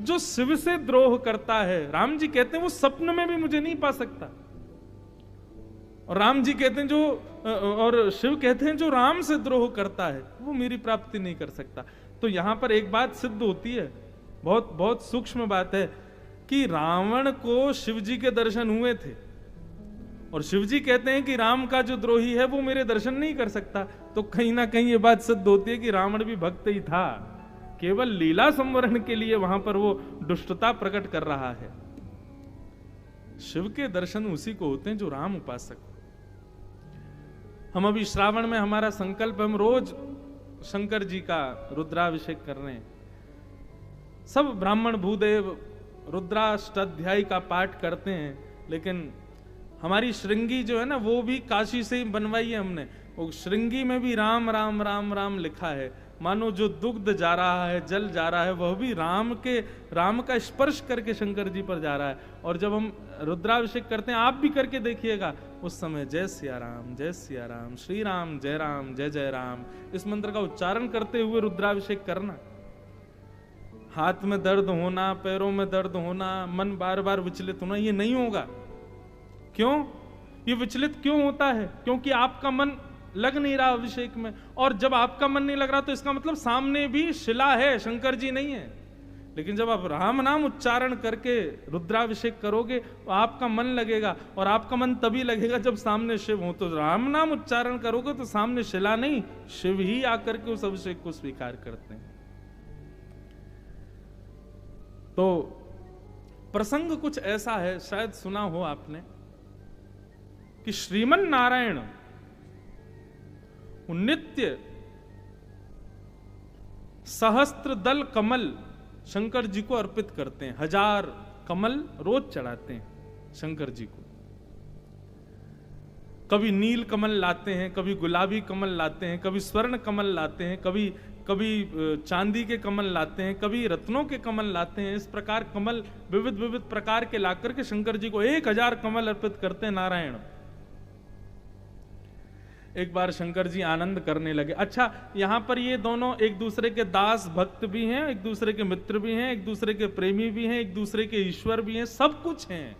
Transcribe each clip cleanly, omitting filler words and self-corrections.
जो शिव से द्रोह करता है, राम जी कहते हैं वो सपन में भी मुझे नहीं पा सकता, और राम जी कहते हैं जो, और शिव कहते हैं जो राम से द्रोह करता है वो मेरी प्राप्ति नहीं कर सकता। तो यहां पर एक बात सिद्ध होती है, बहुत बहुत सूक्ष्म बात है, कि रावण को शिव जी के दर्शन हुए थे, और शिव जी कहते हैं कि राम का जो द्रोही है वो मेरे दर्शन नहीं कर सकता। तो कहीं ना कहीं ये बात सिद्ध होती है कि रावण भी भक्त ही था, केवल लीला संवरण के लिए वहां पर वो दुष्टता प्रकट कर रहा है। शिव के दर्शन उसी को होते हैं जो राम उपासक। हम अभी श्रावण में हमारा संकल्प, हम रोज शंकर जी का रुद्राभिषेक कर रहे हैं। सब ब्राह्मण भूदेव रुद्राष्टाध्यायी का पाठ करते हैं, लेकिन हमारी श्रृंगी जो है ना, वो भी काशी से ही बनवाई है हमने। वो श्रृंगी में भी राम राम राम राम लिखा है, मानो जो दुग्ध जा रहा है, जल जा रहा है, वह भी राम का स्पर्श करके शंकर जी पर जा रहा है। और जब हम रुद्राभिषेक करते हैं, आप भी करके देखिएगा, उस समय जय सिया राम, जय सिया राम, श्री राम, जय जय राम, इस मंत्र का उच्चारण करते हुए रुद्राभिषेक करना। हाथ में दर्द होना, पैरों में दर्द होना, मन बार बार विचलित होना, ये नहीं होगा। क्यों ये विचलित क्यों होता है? क्योंकि आपका मन लग नहीं रहा अभिषेक में, और जब आपका मन नहीं लग रहा तो इसका मतलब सामने भी शिला है, शंकर जी नहीं है। लेकिन जब आप राम नाम उच्चारण करके रुद्राभिषेक करोगे तो आपका मन लगेगा, और आपका मन तभी लगेगा जब सामने शिव हो। तो राम नाम उच्चारण करोगे तो सामने शिला नहीं, शिव ही आकर के उस अभिषेक को स्वीकार करते हैं। तो प्रसंग कुछ ऐसा है, शायद सुना हो आपने, कि श्रीमन नारायण नित्य सहस्त्र दल कमल शंकर जी को अर्पित करते हैं। 1000 कमल रोज चढ़ाते हैं शंकर जी को। कभी नील कमल लाते हैं, कभी गुलाबी कमल लाते हैं, कभी स्वर्ण कमल लाते हैं, कभी चांदी के कमल लाते हैं, कभी रत्नों के कमल लाते हैं। इस प्रकार कमल विविध विविध प्रकार के लाकर के शंकर जी को 1000 कमल अर्पित करते हैं नारायण। एक बार शंकर जी आनंद करने लगे। अच्छा, यहां पर ये दोनों एक दूसरे के दास भक्त भी हैं, एक दूसरे के मित्र भी हैं, एक दूसरे के प्रेमी भी हैं, एक दूसरे के ईश्वर भी हैं, सब कुछ हैं।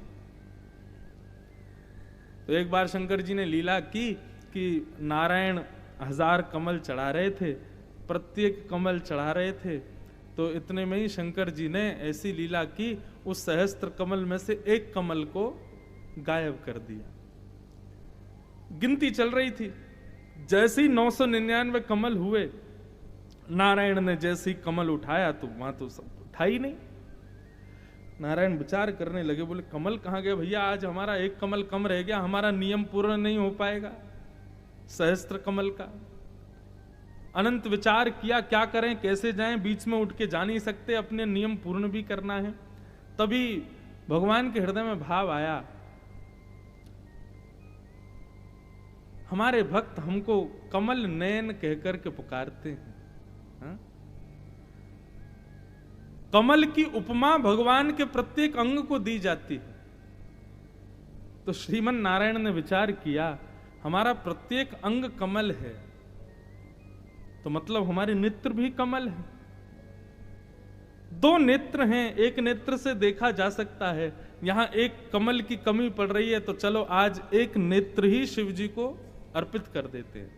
तो एक बार शंकर जी ने लीला की कि नारायण 1000 कमल चढ़ा रहे थे, प्रत्येक कमल चढ़ा रहे थे। तो इतने में ही शंकर जी ने ऐसी लीला की, उस सहस्त्र कमल में से एक कमल को गायब कर दिया। गिनती चल रही थी, जैसे ही 999 कमल हुए, नारायण ने जैसे ही कमल उठाया तो वहां तो सब उठा ही नहीं। नारायण विचार करने लगे, बोले कमल कहां गया भैया, आज हमारा एक कमल कम रह गया, हमारा नियम पूर्ण नहीं हो पाएगा सहस्त्र कमल का। अनंत विचार किया, क्या करें, कैसे जाएं, बीच में उठ के जा नहीं सकते, अपने नियम पूर्ण भी करना है। तभी भगवान के हृदय में भाव आया, हमारे भक्त हमको कमल नयन कहकर के पुकारते हैं। हा? कमल की उपमा भगवान के प्रत्येक अंग को दी जाती है। तो श्रीमन नारायण ने विचार किया, हमारा प्रत्येक अंग कमल है, तो मतलब हमारे नेत्र भी कमल है। 2 नेत्र हैं, एक नेत्र से देखा जा सकता है, यहां एक कमल की कमी पड़ रही है, तो चलो आज एक नेत्र ही शिव जी को अर्पित कर देते हैं।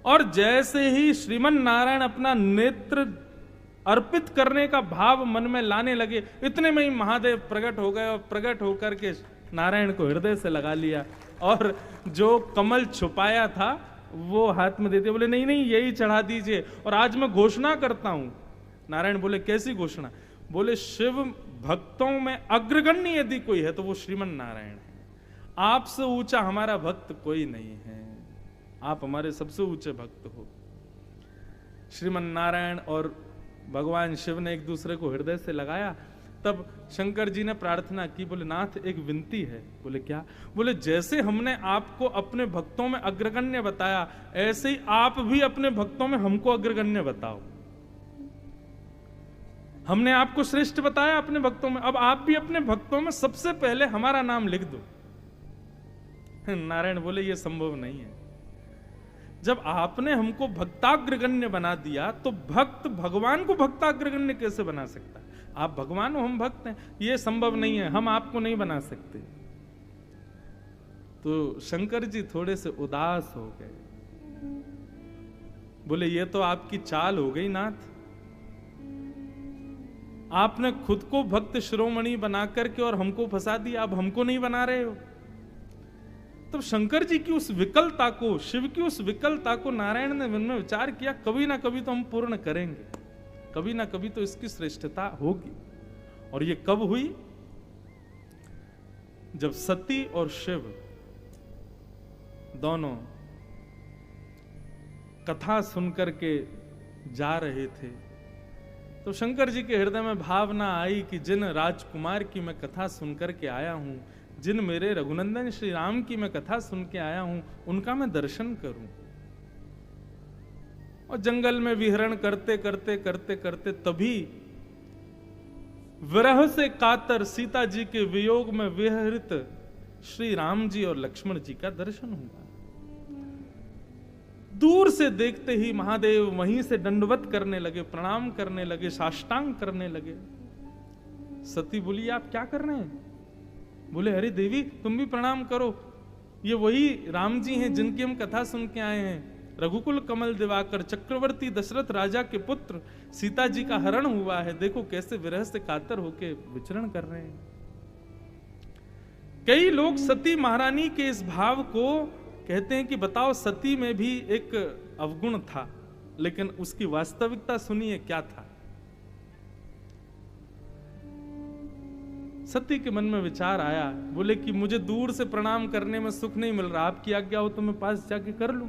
और जैसे ही श्रीमन नारायण अपना नेत्र अर्पित करने का भाव मन में लाने लगे, इतने में ही महादेव प्रकट हो गए, और प्रकट होकर के नारायण को हृदय से लगा लिया, और जो कमल छुपाया था वो हाथ में देते, बोले नहीं नहीं यही चढ़ा दीजिए, और आज मैं घोषणा करता हूं। नारायण बोले कैसी घोषणा? बोले शिव भक्तों में अग्रगण्य यदि कोई है तो वो श्रीमन नारायण है, आपसे ऊंचा हमारा भक्त कोई नहीं है, आप हमारे सबसे ऊंचे भक्त हो। श्रीमन नारायण और भगवान शिव ने एक दूसरे को हृदय से लगाया। तब शंकर जी ने प्रार्थना की, बोले नाथ एक विनती है। बोले क्या? बोले जैसे हमने आपको अपने भक्तों में अग्रगण्य बताया, ऐसे ही आप भी अपने भक्तों में हमको अग्रगण्य बताओ। हमने आपको श्रेष्ठ बताया अपने भक्तों में, अब आप भी अपने भक्तों में सबसे पहले हमारा नाम लिख दो। नारायण बोले ये संभव नहीं है। जब आपने हमको भक्ताग्रगण्य बना दिया तो भक्त भगवान को भक्ताग्रगण्य कैसे बना सकता? आप भगवान हो, हम भक्त हैं, ये संभव नहीं है, हम आपको नहीं बना सकते। तो शंकर जी थोड़े से उदास हो गए, बोले ये तो आपकी चाल हो गई नाथ, आपने खुद को भक्त शिरोमणि बना करके और हमको फंसा दिया, अब हमको नहीं बना रहे हो। तब शंकर जी की उस विकलता को, शिव की उस विकलता को नारायण ने मन में विचार किया, कभी ना कभी तो हम पूर्ण करेंगे, कभी ना कभी तो इसकी श्रेष्ठता होगी। और ये कब हुई? जब सती और शिव दोनों कथा सुनकर के जा रहे थे, तो शंकर जी के हृदय में भावना आई कि जिन राजकुमार की मैं कथा सुनकर के आया हूं, जिन मेरे रघुनंदन श्री राम की मैं कथा सुन के आया हूं, उनका मैं दर्शन करूं। और जंगल में विहरण करते करते करते करते तभी विरह से कातर सीता जी के वियोग में विहरित श्री राम जी और लक्ष्मण जी का दर्शन हुआ। दूर से देखते ही महादेव वहीं से दंडवत करने लगे, प्रणाम करने लगे, साष्टांग करने लगे। सती बोली आप क्या कर रहे हैं? बोले अरे देवी तुम भी प्रणाम करो, ये वही राम जी हैं जिनकी हम कथा सुन के आए हैं, रघुकुल कमल दिवाकर चक्रवर्ती दशरथ राजा के पुत्र, सीता जी का हरण हुआ है, देखो कैसे विरह से कातर होके विचरण कर रहे हैं। कई लोग सती महारानी के इस भाव को कहते हैं कि बताओ सती में भी एक अवगुण था, लेकिन उसकी वास्तविकता सुनिए क्या था। सती के मन में विचार आया, बोले कि मुझे दूर से प्रणाम करने में सुख नहीं मिल रहा, आपकी आज्ञा हो तो मैं पास जाके कर लूं।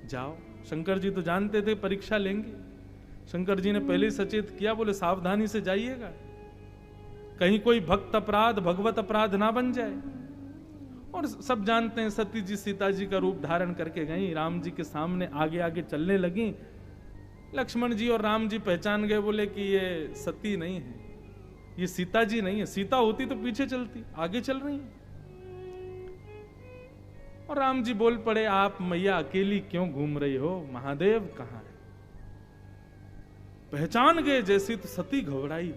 जाओ। शंकर जी तो जानते थे परीक्षा लेंगे, शंकर जी ने पहले ही सचेत किया, बोले सावधानी से जाइएगा, कहीं कोई भक्त अपराध भगवत अपराध ना बन जाए। और सब जानते हैं सती जी सीता जी का रूप धारण करके गई, राम जी के सामने आगे आगे चलने लगी। लक्ष्मण जी और राम जी पहचान गए, बोले कि ये सती नहीं है, ये सीता जी नहीं है, सीता होती तो पीछे चलती, आगे चल रही है। और राम जी बोल पड़े, आप मैया अकेली क्यों घूम रही हो, महादेव कहां है? पहचान गए जैसी तो सती घबराई,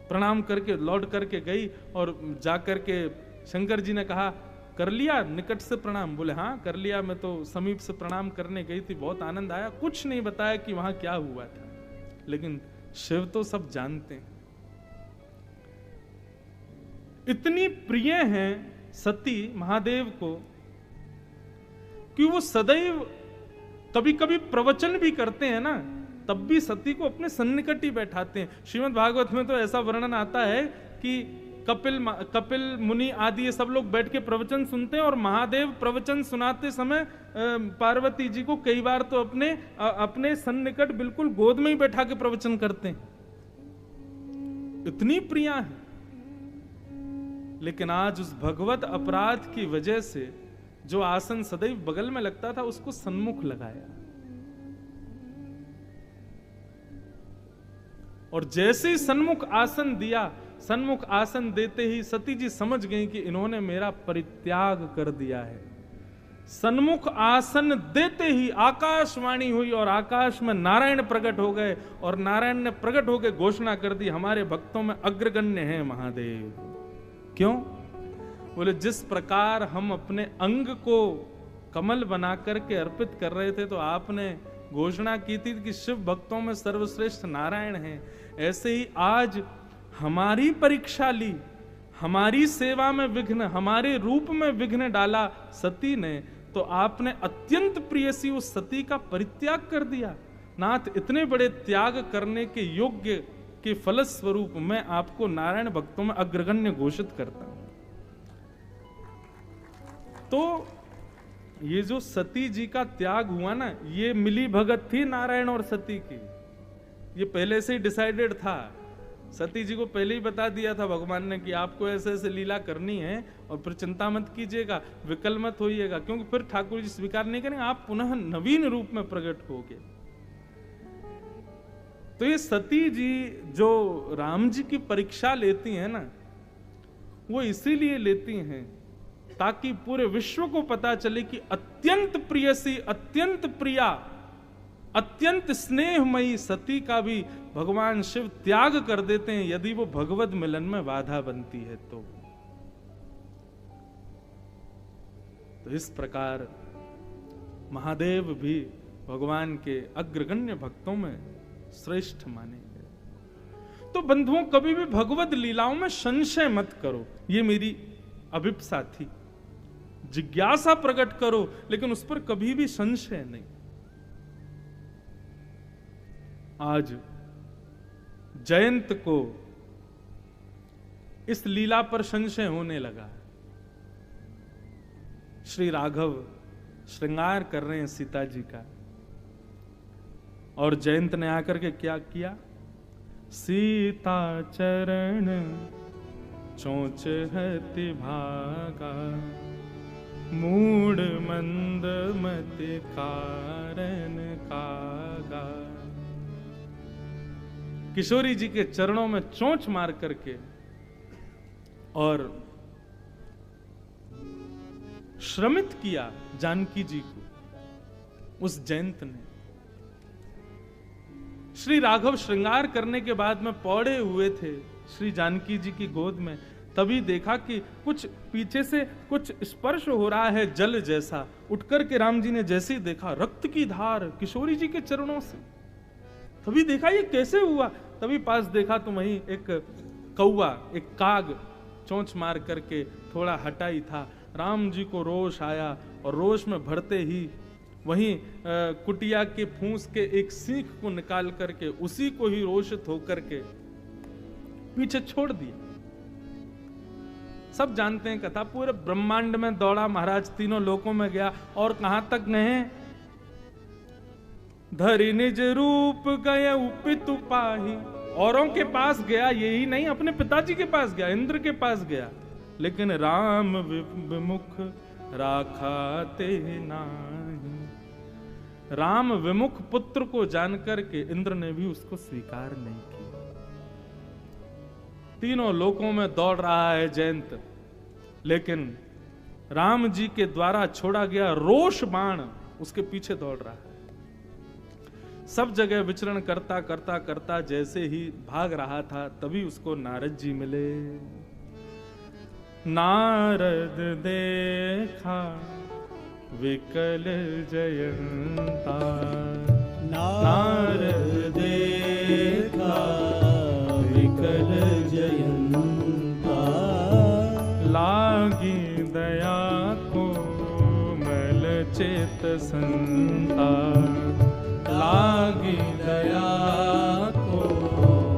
प्रणाम करके लौट करके गई और जाकर के शंकर जी ने कहा कर लिया निकट से प्रणाम? बोले हाँ कर लिया, मैं तो समीप से प्रणाम करने गई थी, बहुत आनंद आया। कुछ नहीं बताया कि वहां क्या हुआ था, लेकिन शिव तो सब जानते हैं। इतनी प्रिय हैं सती महादेव को कि वो सदैव कभी कभी प्रवचन भी करते हैं ना, तब भी सती को अपने सन्निकट ही बैठाते हैं। श्रीमद् भागवत में तो ऐसा वर्णन आता है कि कपिल मुनि आदि ये सब लोग बैठ के प्रवचन सुनते हैं, और महादेव प्रवचन सुनाते समय पार्वती जी को कई बार तो अपने सन्निकट बिल्कुल गोद में ही बैठा के प्रवचन करते हैं, इतनी प्रिया है। लेकिन आज उस भगवत अपराध की वजह से जो आसन सदैव बगल में लगता था उसको सन्मुख लगाया, और जैसे ही सन्मुख आसन दिया, सन्मुख आसन देते ही सती जी समझ गई कि इन्होंने मेरा परित्याग कर दिया है। सन्मुख आसन देते ही आकाशवाणी हुई और आकाश में नारायण प्रकट हो गए, और नारायण ने प्रकट होकर घोषणा कर दी हमारे भक्तों में अग्रगण्य है महादेव। क्यों? बोले जिस प्रकार हम अपने अंग को कमल बना करके अर्पित कर रहे थे, तो आपने घोषणा की थी कि शिव भक्तों में सर्वश्रेष्ठ नारायण हैं, ऐसे ही आज हमारी परीक्षा ली, हमारी सेवा में विघ्न, हमारे रूप में विघ्न डाला सती ने, तो आपने अत्यंत प्रियसी उस सती का परित्याग कर दिया। नाथ इतने बड़े त्याग करने के योग्य के फलस्वरूप मैं आपको नारायण भक्तों में अग्रगण्य घोषित करता हूं। तो ये जो सती जी का त्याग हुआ ना, ये मिली भगत थी नारायण और सती की, ये पहले से ही डिसाइडेड था। सती जी को पहले ही बता दिया था भगवान ने कि आपको ऐसे ऐसे लीला करनी है, और फिर चिंता मत कीजिएगा, विकल मत होइएगा, क्योंकि फिर ठाकुर जी स्वीकार नहीं करेंगे, आप पुनः नवीन रूप में प्रकट होगे। तो ये सती जी जो राम जी की परीक्षा लेती हैं ना, वो इसीलिए लेती हैं ताकि पूरे विश्व को पता चले कि अत्यंत प्रियसी, अत्यंत प्रिया अत्यंत स्नेहमयी सती का भी भगवान शिव त्याग कर देते हैं यदि वो भगवत मिलन में बाधा बनती है तो इस प्रकार महादेव भी भगवान के अग्रगण्य भक्तों में श्रेष्ठ माने गए। तो बंधुओं, कभी भी भगवत लीलाओं में संशय मत करो, ये मेरी अभिप्सा थी। जिज्ञासा प्रकट करो, लेकिन उस पर कभी भी संशय नहीं। आज जयंत को इस लीला पर संशय होने लगा। श्री राघव श्रृंगार कर रहे हैं सीता जी का, और जयंत ने आकर के क्या किया? सीता चरण चोंच हति भागा, मूड मंद मति कारण कागा। किशोरी जी के चरणों में चोंच मार करके और श्रमित किया जानकी जी को उस जयंत ने। श्री राघव श्रृंगार करने के बाद में पौड़े हुए थे श्री जानकी जी की गोद में, तभी देखा कि कुछ पीछे से कुछ स्पर्श हो रहा है जल जैसा। उठकर के राम जी ने जैसे ही देखा रक्त की धार किशोरी जी के चरणों से, तभी देखा ये कैसे हुआ। तभी पास देखा तो वहीं एक कौवा, एक काग चोंच मार करके थोड़ा हटा ही था। राम जी को रोष आया और रोष में भरते ही वहीं कुटिया के फूंस के एक सीख को निकाल करके उसी को ही रोषित होकर के पीछे छोड़ दिया। सब जानते हैं कथा, पूरे ब्रह्मांड में दौड़ा महाराज, तीनों लोकों में गया और कहां तक गए? धरि निज रूप गए पितु पाही। औरों के पास गया, यही नहीं अपने पिताजी के पास गया, इंद्र के पास गया, लेकिन राम विमुख राखा ते नाही। राम विमुख पुत्र को जानकर के इंद्र ने भी उसको स्वीकार नहीं किया। तीनों लोकों में दौड़ रहा है जयंत, लेकिन राम जी के द्वारा छोड़ा गया रोष बाण उसके पीछे दौड़ रहा है। सब जगह विचरण करता करता करता जैसे ही भाग रहा था, तभी उसको नारद जी मिले। नारद देखा विकल जयंता, नारद देखा विकल जयंता। लागी दया को मल चेत संता, लागी दया को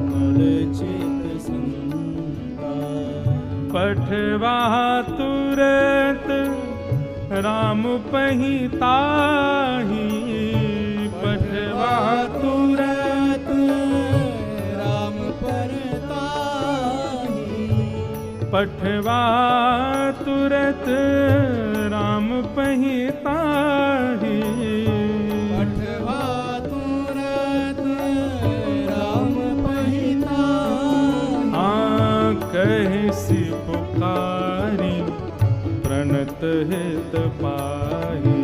मल चेत संता। पठवा तुरत राम पहिताही, पठवा तुरत राम परताही। पठवा तुरत राम पहिताही, पठवा तुरत राम पहिताही। कहिसी पुकारी प्रणत हित पाही,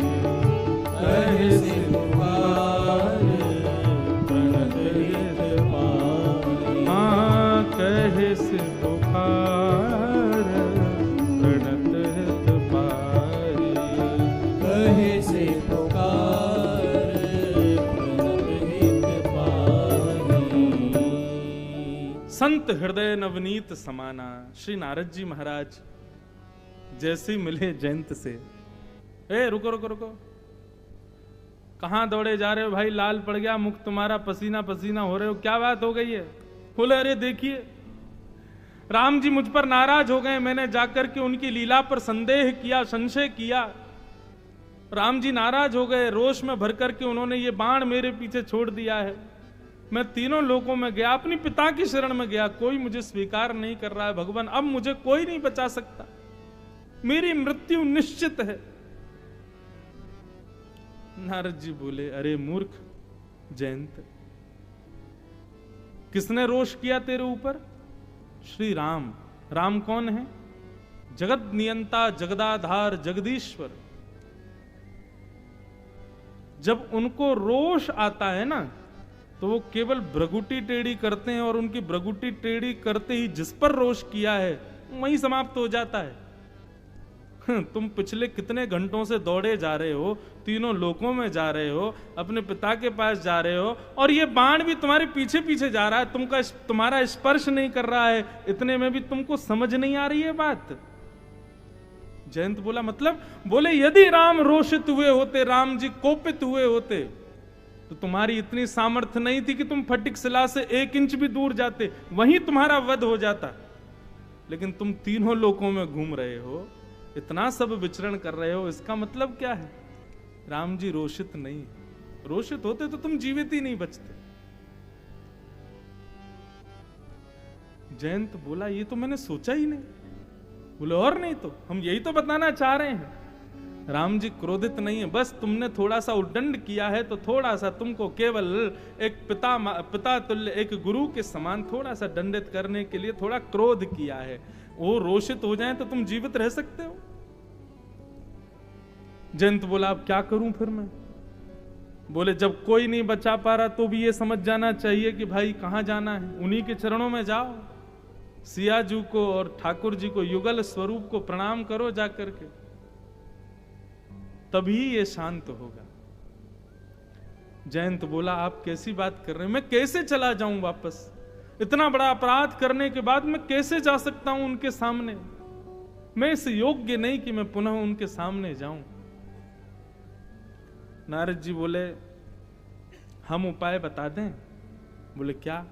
कहिसी पुकारी प्रणत हित पाही। कहिसी पुकार प्रणत हित पाही, कहिसी पुकार प्रणत हित पाही। संत हृदय नवनीत समाना। श्री नारद जी महाराज जैसे ही मिले जयंत से, रुको रुको रुको, कहां दौड़े जा रहे हो भाई? लाल पड़ गया मुख तुम्हारा, पसीना पसीना हो रहे हो, क्या बात हो गई है? बोले अरे देखिए राम जी मुझ पर नाराज हो गए, मैंने जाकर के उनकी लीला पर संदेह किया, संशय किया। राम जी नाराज हो गए, रोष में भर करके उन्होंने ये बाण मेरे पीछे छोड़ दिया है। मैं तीनों लोकों में गया, अपनी पिता की शरण में गया, कोई मुझे स्वीकार नहीं कर रहा है। भगवान अब मुझे कोई नहीं बचा सकता, मेरी मृत्यु निश्चित है। नारद जी बोले अरे मूर्ख जयंत, किसने रोष किया तेरे ऊपर? श्री राम। राम कौन है? जगत नियंता, जगदाधार, जगदीश्वर। जब उनको रोष आता है ना, तो वो केवल भ्रगुटी टेढ़ी करते हैं, और उनकी भ्रगुटी टेढ़ी करते ही जिस पर रोष किया है वहीं समाप्त हो जाता है। तुम पिछले कितने घंटों से दौड़े जा रहे हो, तीनों लोकों में जा रहे हो, अपने पिता के पास जा रहे हो, और ये बाण भी तुम्हारे पीछे पीछे जा रहा है, तुम्हारा स्पर्श नहीं कर रहा है, इतने में भी तुमको समझ नहीं आ रही है बात। जयंत बोला मतलब, बोले यदि राम रोषित हुए होते, राम जी कोपित हुए होते, तो तुम्हारी इतनी सामर्थ्य नहीं थी कि तुम फटिक शिला से 1 इंच भी दूर जाते, वहीं तुम्हारा वध हो जाता। लेकिन तुम तीनों लोकों में घूम रहे हो, इतना सब विचरण कर रहे हो, इसका मतलब क्या है? राम जी रोषित नहीं। रोषित होते तो तुम जीवित ही नहीं बचते। जयंत बोला ये तो मैंने सोचा ही नहीं। बोले और नहीं तो हम यही तो बताना चाह रहे हैं, राम जी क्रोधित नहीं है, बस तुमने थोड़ा सा उद्दंड किया है, तो थोड़ा सा तुमको केवल एक पिता तुल्य, एक गुरु के समान थोड़ा सा दंडित करने के लिए थोड़ा क्रोध किया है। वो रोषित हो जाए तो तुम जीवित रह सकते हो। जयंत बोला अब क्या करूं फिर मैं? बोले जब कोई नहीं बचा पा रहा तो भी ये समझ जाना चाहिए कि भाई कहां जाना है, उन्हीं के चरणों में जाओ। सियाजू को और ठाकुर जी को, युगल स्वरूप को प्रणाम करो जाकर के, तभी ये शांत होगा। जयंत बोला आप कैसी बात कर रहे हैं, मैं कैसे चला जाऊं वापस? इतना बड़ा अपराध करने के बाद मैं कैसे जा सकता हूं उनके सामने? मैं इस योग्य नहीं कि मैं पुनः उनके सामने जाऊं। नारद जी बोले हम उपाय बता दें? बोले क्या?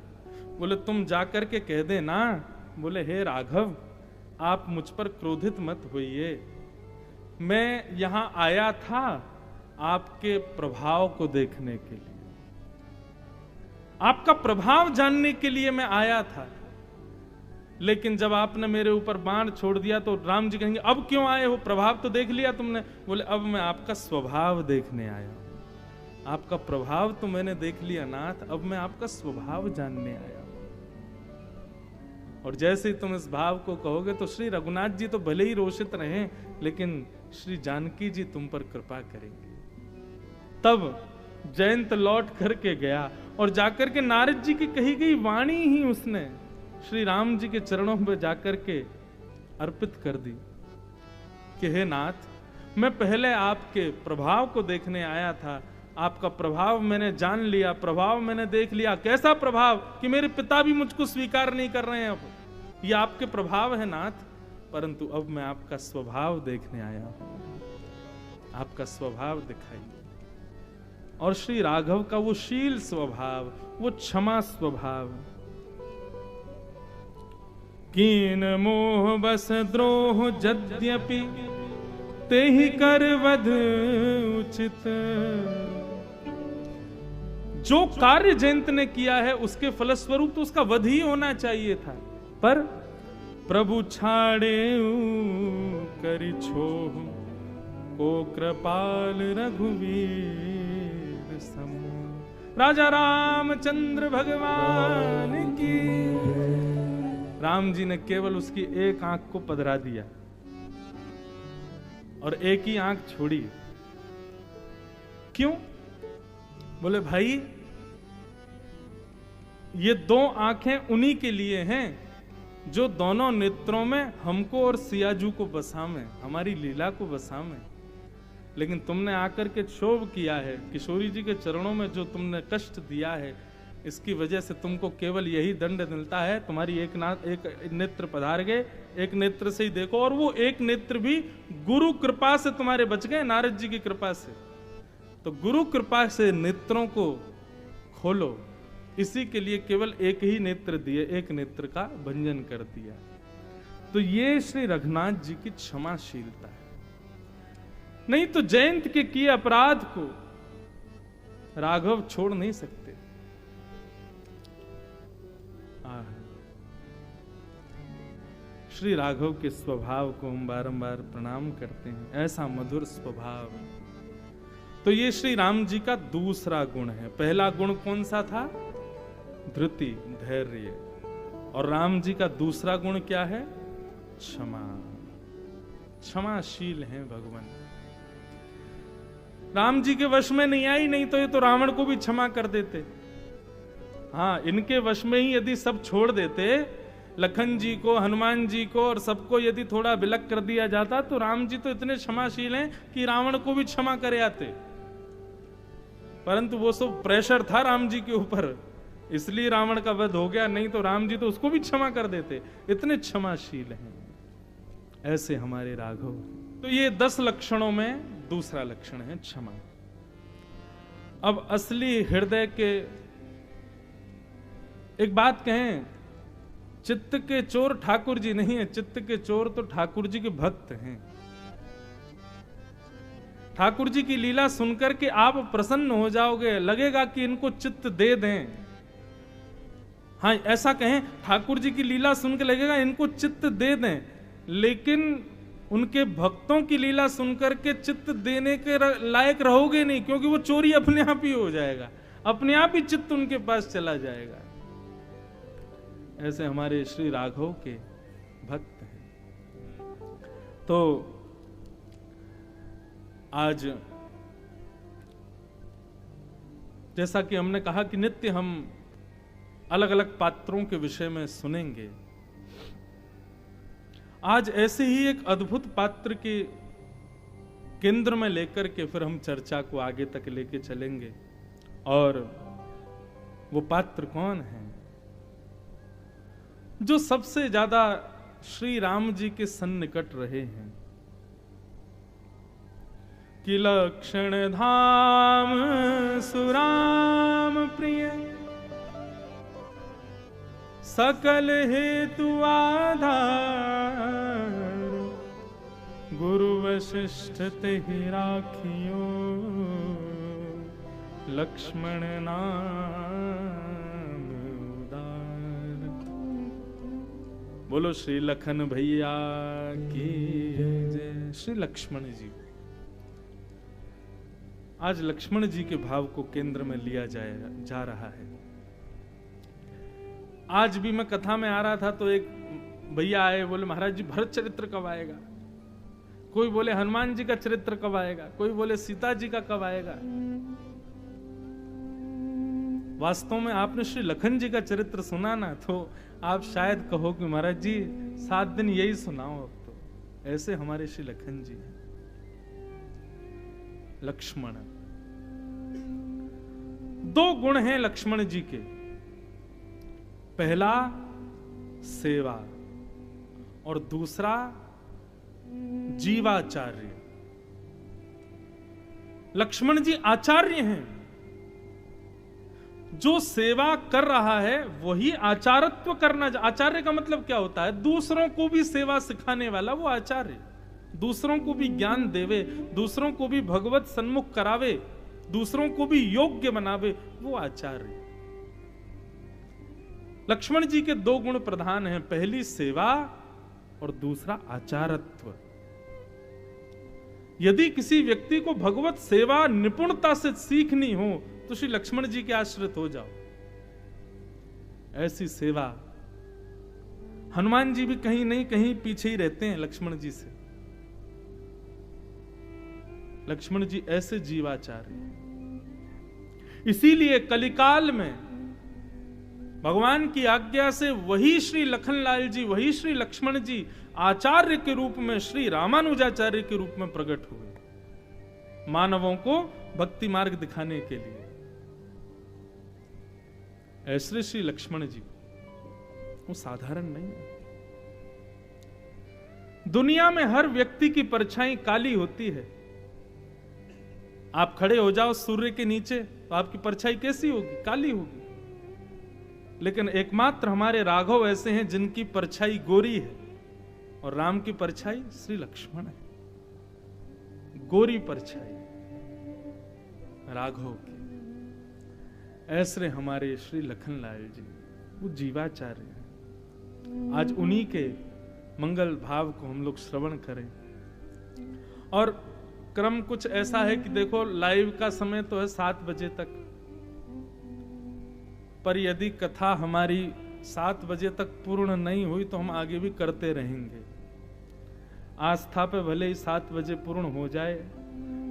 बोले तुम जाकर के कह दे ना, बोले हे राघव आप मुझ पर क्रोधित मत होइए, मैं यहां आया था आपके प्रभाव को देखने के लिए, आपका प्रभाव जानने के लिए मैं आया था, लेकिन जब आपने मेरे ऊपर बाण छोड़ दिया तो राम जी कहेंगे अब क्यों आए हो, प्रभाव तो देख लिया तुमने। बोले अब मैं आपका स्वभाव देखने आया हूं, आपका प्रभाव तो मैंने देख लिया नाथ, अब मैं आपका स्वभाव जानने आया हूं। और जैसे ही तुम इस भाव को कहोगे तो श्री रघुनाथ जी तो भले ही रोषित रहे, लेकिन श्री जानकी जी तुम पर कृपा करेंगे। तब जयंत लौट करके गया और जाकर के नारद जी की कही गई वाणी ही उसने श्री राम जी के चरणों में जाकर के अर्पित कर दी कि हे नाथ मैं पहले आपके प्रभाव को देखने आया था, आपका प्रभाव मैंने जान लिया, प्रभाव मैंने देख लिया। कैसा प्रभाव कि मेरे पिता भी मुझको स्वीकार नहीं कर रहे हैं, अब ये आपके प्रभाव है नाथ, परंतु अब मैं आपका स्वभाव देखने आया हूं, आपका स्वभाव दिखाइए। और श्री राघव का वो शील स्वभाव, वो क्षमा स्वभाव, कीन मोह बस द्रोह यद्यपि तेहि कर वध उचित। जो कार्य जयंत ने किया है उसके फलस्वरूप तो उसका वध ही होना चाहिए था, पर प्रभु छाड़े करि छोह को कृपाल रघुवीर समूह। राजा रामचंद्र भगवान की। राम जी ने केवल उसकी एक आंख को पधरा दिया और एक ही आंख छोड़ी। क्यों? बोले भाई ये दो आंखें उन्हीं के लिए हैं जो दोनों नेत्रों में हमको और सियाजू को बसावें, हमारी लीला को बसावें। लेकिन तुमने आकर के क्षोभ किया है, किशोरी जी के चरणों में जो तुमने कष्ट दिया है, इसकी वजह से तुमको केवल यही दंड मिलता है। तुम्हारी एक नेत्र पधार गए, एक नेत्र से ही देखो, और वो एक नेत्र भी गुरु कृपा से तुम्हारे बच गए, नारद जी की कृपा से। तो गुरु कृपा से नेत्रों को खोलो, इसी के लिए केवल एक ही नेत्र दिए, एक नेत्र का भंजन कर दिया। तो ये श्री रघुनाथ जी की क्षमाशीलता है। नहीं तो जयंत के किए अपराध को राघव छोड़ नहीं सकते। श्री राघव के स्वभाव को हम बारंबार प्रणाम करते हैं, ऐसा मधुर स्वभाव। तो ये श्री राम जी का दूसरा गुण है। पहला गुण कौन सा था? धृति, धैर्य। और राम जी का दूसरा गुण क्या है? क्षमा। क्षमाशील हैं भगवान। राम जी के वश में नहीं आई, नहीं तो ये तो रावण को भी क्षमा कर देते। हाँ, इनके वश में ही यदि सब छोड़ देते, लखन जी को, हनुमान जी को और सबको यदि थोड़ा विलक कर दिया जाता, तो राम जी तो इतने क्षमाशील हैं कि रावण को भी क्षमा करे आते। परंतु वो सब प्रेशर था राम जी के ऊपर, इसलिए रावण का वध हो गया, नहीं तो राम जी तो उसको भी क्षमा कर देते। इतने क्षमाशील हैं ऐसे हमारे राघव। तो ये 10 लक्षणों में दूसरा लक्षण है क्षमा। अब असली हृदय के, एक बात कहें, चित्त के चोर ठाकुर जी नहीं है, चित्त के चोर तो ठाकुर जी के भक्त हैं। ठाकुर जी की लीला सुनकर के आप प्रसन्न हो जाओगे, लगेगा कि इनको चित्त दे दें। हाँ, ऐसा कहें, ठाकुर जी की लीला सुन के लगेगा इनको चित्त दे दें, लेकिन उनके भक्तों की लीला सुनकर के चित्त देने के लायक रहोगे नहीं, क्योंकि वो चोरी अपने आप ही हो जाएगा, अपने आप ही चित्त उनके पास चला जाएगा। ऐसे हमारे श्री राघव के भक्त हैं। तो आज जैसा कि हमने कहा कि नित्य हम अलग अलग पात्रों के विषय में सुनेंगे, आज ऐसे ही एक अद्भुत पात्र के केंद्र में लेकर के फिर हम चर्चा को आगे तक लेके चलेंगे। और वो पात्र कौन है? जो सबसे ज्यादा श्री राम जी के सन्निकट रहे हैं। कि लक्षण धाम सुराम प्रिय, सकल हेतु आधार, गुरु वशिष्ठ तेहि राखियो, लक्ष्मण नाम उदार। बोलो श्री लखन भैया की जय। श्री लक्ष्मण जी, आज लक्ष्मण जी के भाव को केंद्र में लिया जा रहा है। आज भी मैं कथा में आ रहा था तो एक भैया आए, बोले महाराज जी भरत चरित्र कब आएगा? कोई बोले हनुमान जी का चरित्र कब आएगा, कोई बोले सीता जी का कब आएगा। वास्तव में आपने श्री लखन जी का चरित्र सुना ना, तो आप शायद कहो कि महाराज जी 7 दिन यही सुनाओ अब तो। ऐसे हमारे श्री लखन जी हैं। लक्ष्मण, 2 गुण हैं लक्ष्मण जी के। पहला सेवा और दूसरा जीवाचार्य। लक्ष्मण जी आचार्य हैं। जो सेवा कर रहा है वही आचारत्व करना। आचार्य का मतलब क्या होता है? दूसरों को भी सेवा सिखाने वाला, वो आचार्य। दूसरों को भी ज्ञान देवे, दूसरों को भी भगवत सन्मुख करावे, दूसरों को भी योग्य बनावे, वो आचार्य। लक्ष्मण जी के 2 गुण प्रधान हैं, पहली सेवा और दूसरा आचारत्व। यदि किसी व्यक्ति को भगवत सेवा निपुणता से सीखनी हो तो श्री लक्ष्मण जी के आश्रित हो जाओ। ऐसी सेवा, हनुमान जी भी कहीं नहीं कहीं पीछे ही रहते हैं लक्ष्मण जी से। लक्ष्मण जी ऐसे जीवाचार्य। इसीलिए कलिकाल में भगवान की आज्ञा से वही श्री लखनलाल जी, वही श्री लक्ष्मण जी आचार्य के रूप में, श्री रामानुजाचार्य के रूप में प्रकट हुए, मानवों को भक्ति मार्ग दिखाने के लिए। ऐसे श्री लक्ष्मण जी वो साधारण नहीं है। दुनिया में हर व्यक्ति की परछाई काली होती है। आप खड़े हो जाओ सूर्य के नीचे तो आपकी परछाई कैसी होगी? काली होगी। लेकिन एकमात्र हमारे राघव ऐसे हैं जिनकी परछाई गोरी है, और राम की परछाई श्री लक्ष्मण है, गोरी परछाई राघव की। ऐसे हमारे श्री लखनलाल जी, वो जीवाचार्य हैं। आज उन्हीं के मंगल भाव को हम लोग श्रवण करें। और क्रम कुछ ऐसा है कि देखो, लाइव का समय तो है 7 बजे तक, पर यदि कथा हमारी 7 बजे तक पूर्ण नहीं हुई तो हम आगे भी करते रहेंगे। आस्था पे भले ही 7 बजे पूर्ण हो जाए,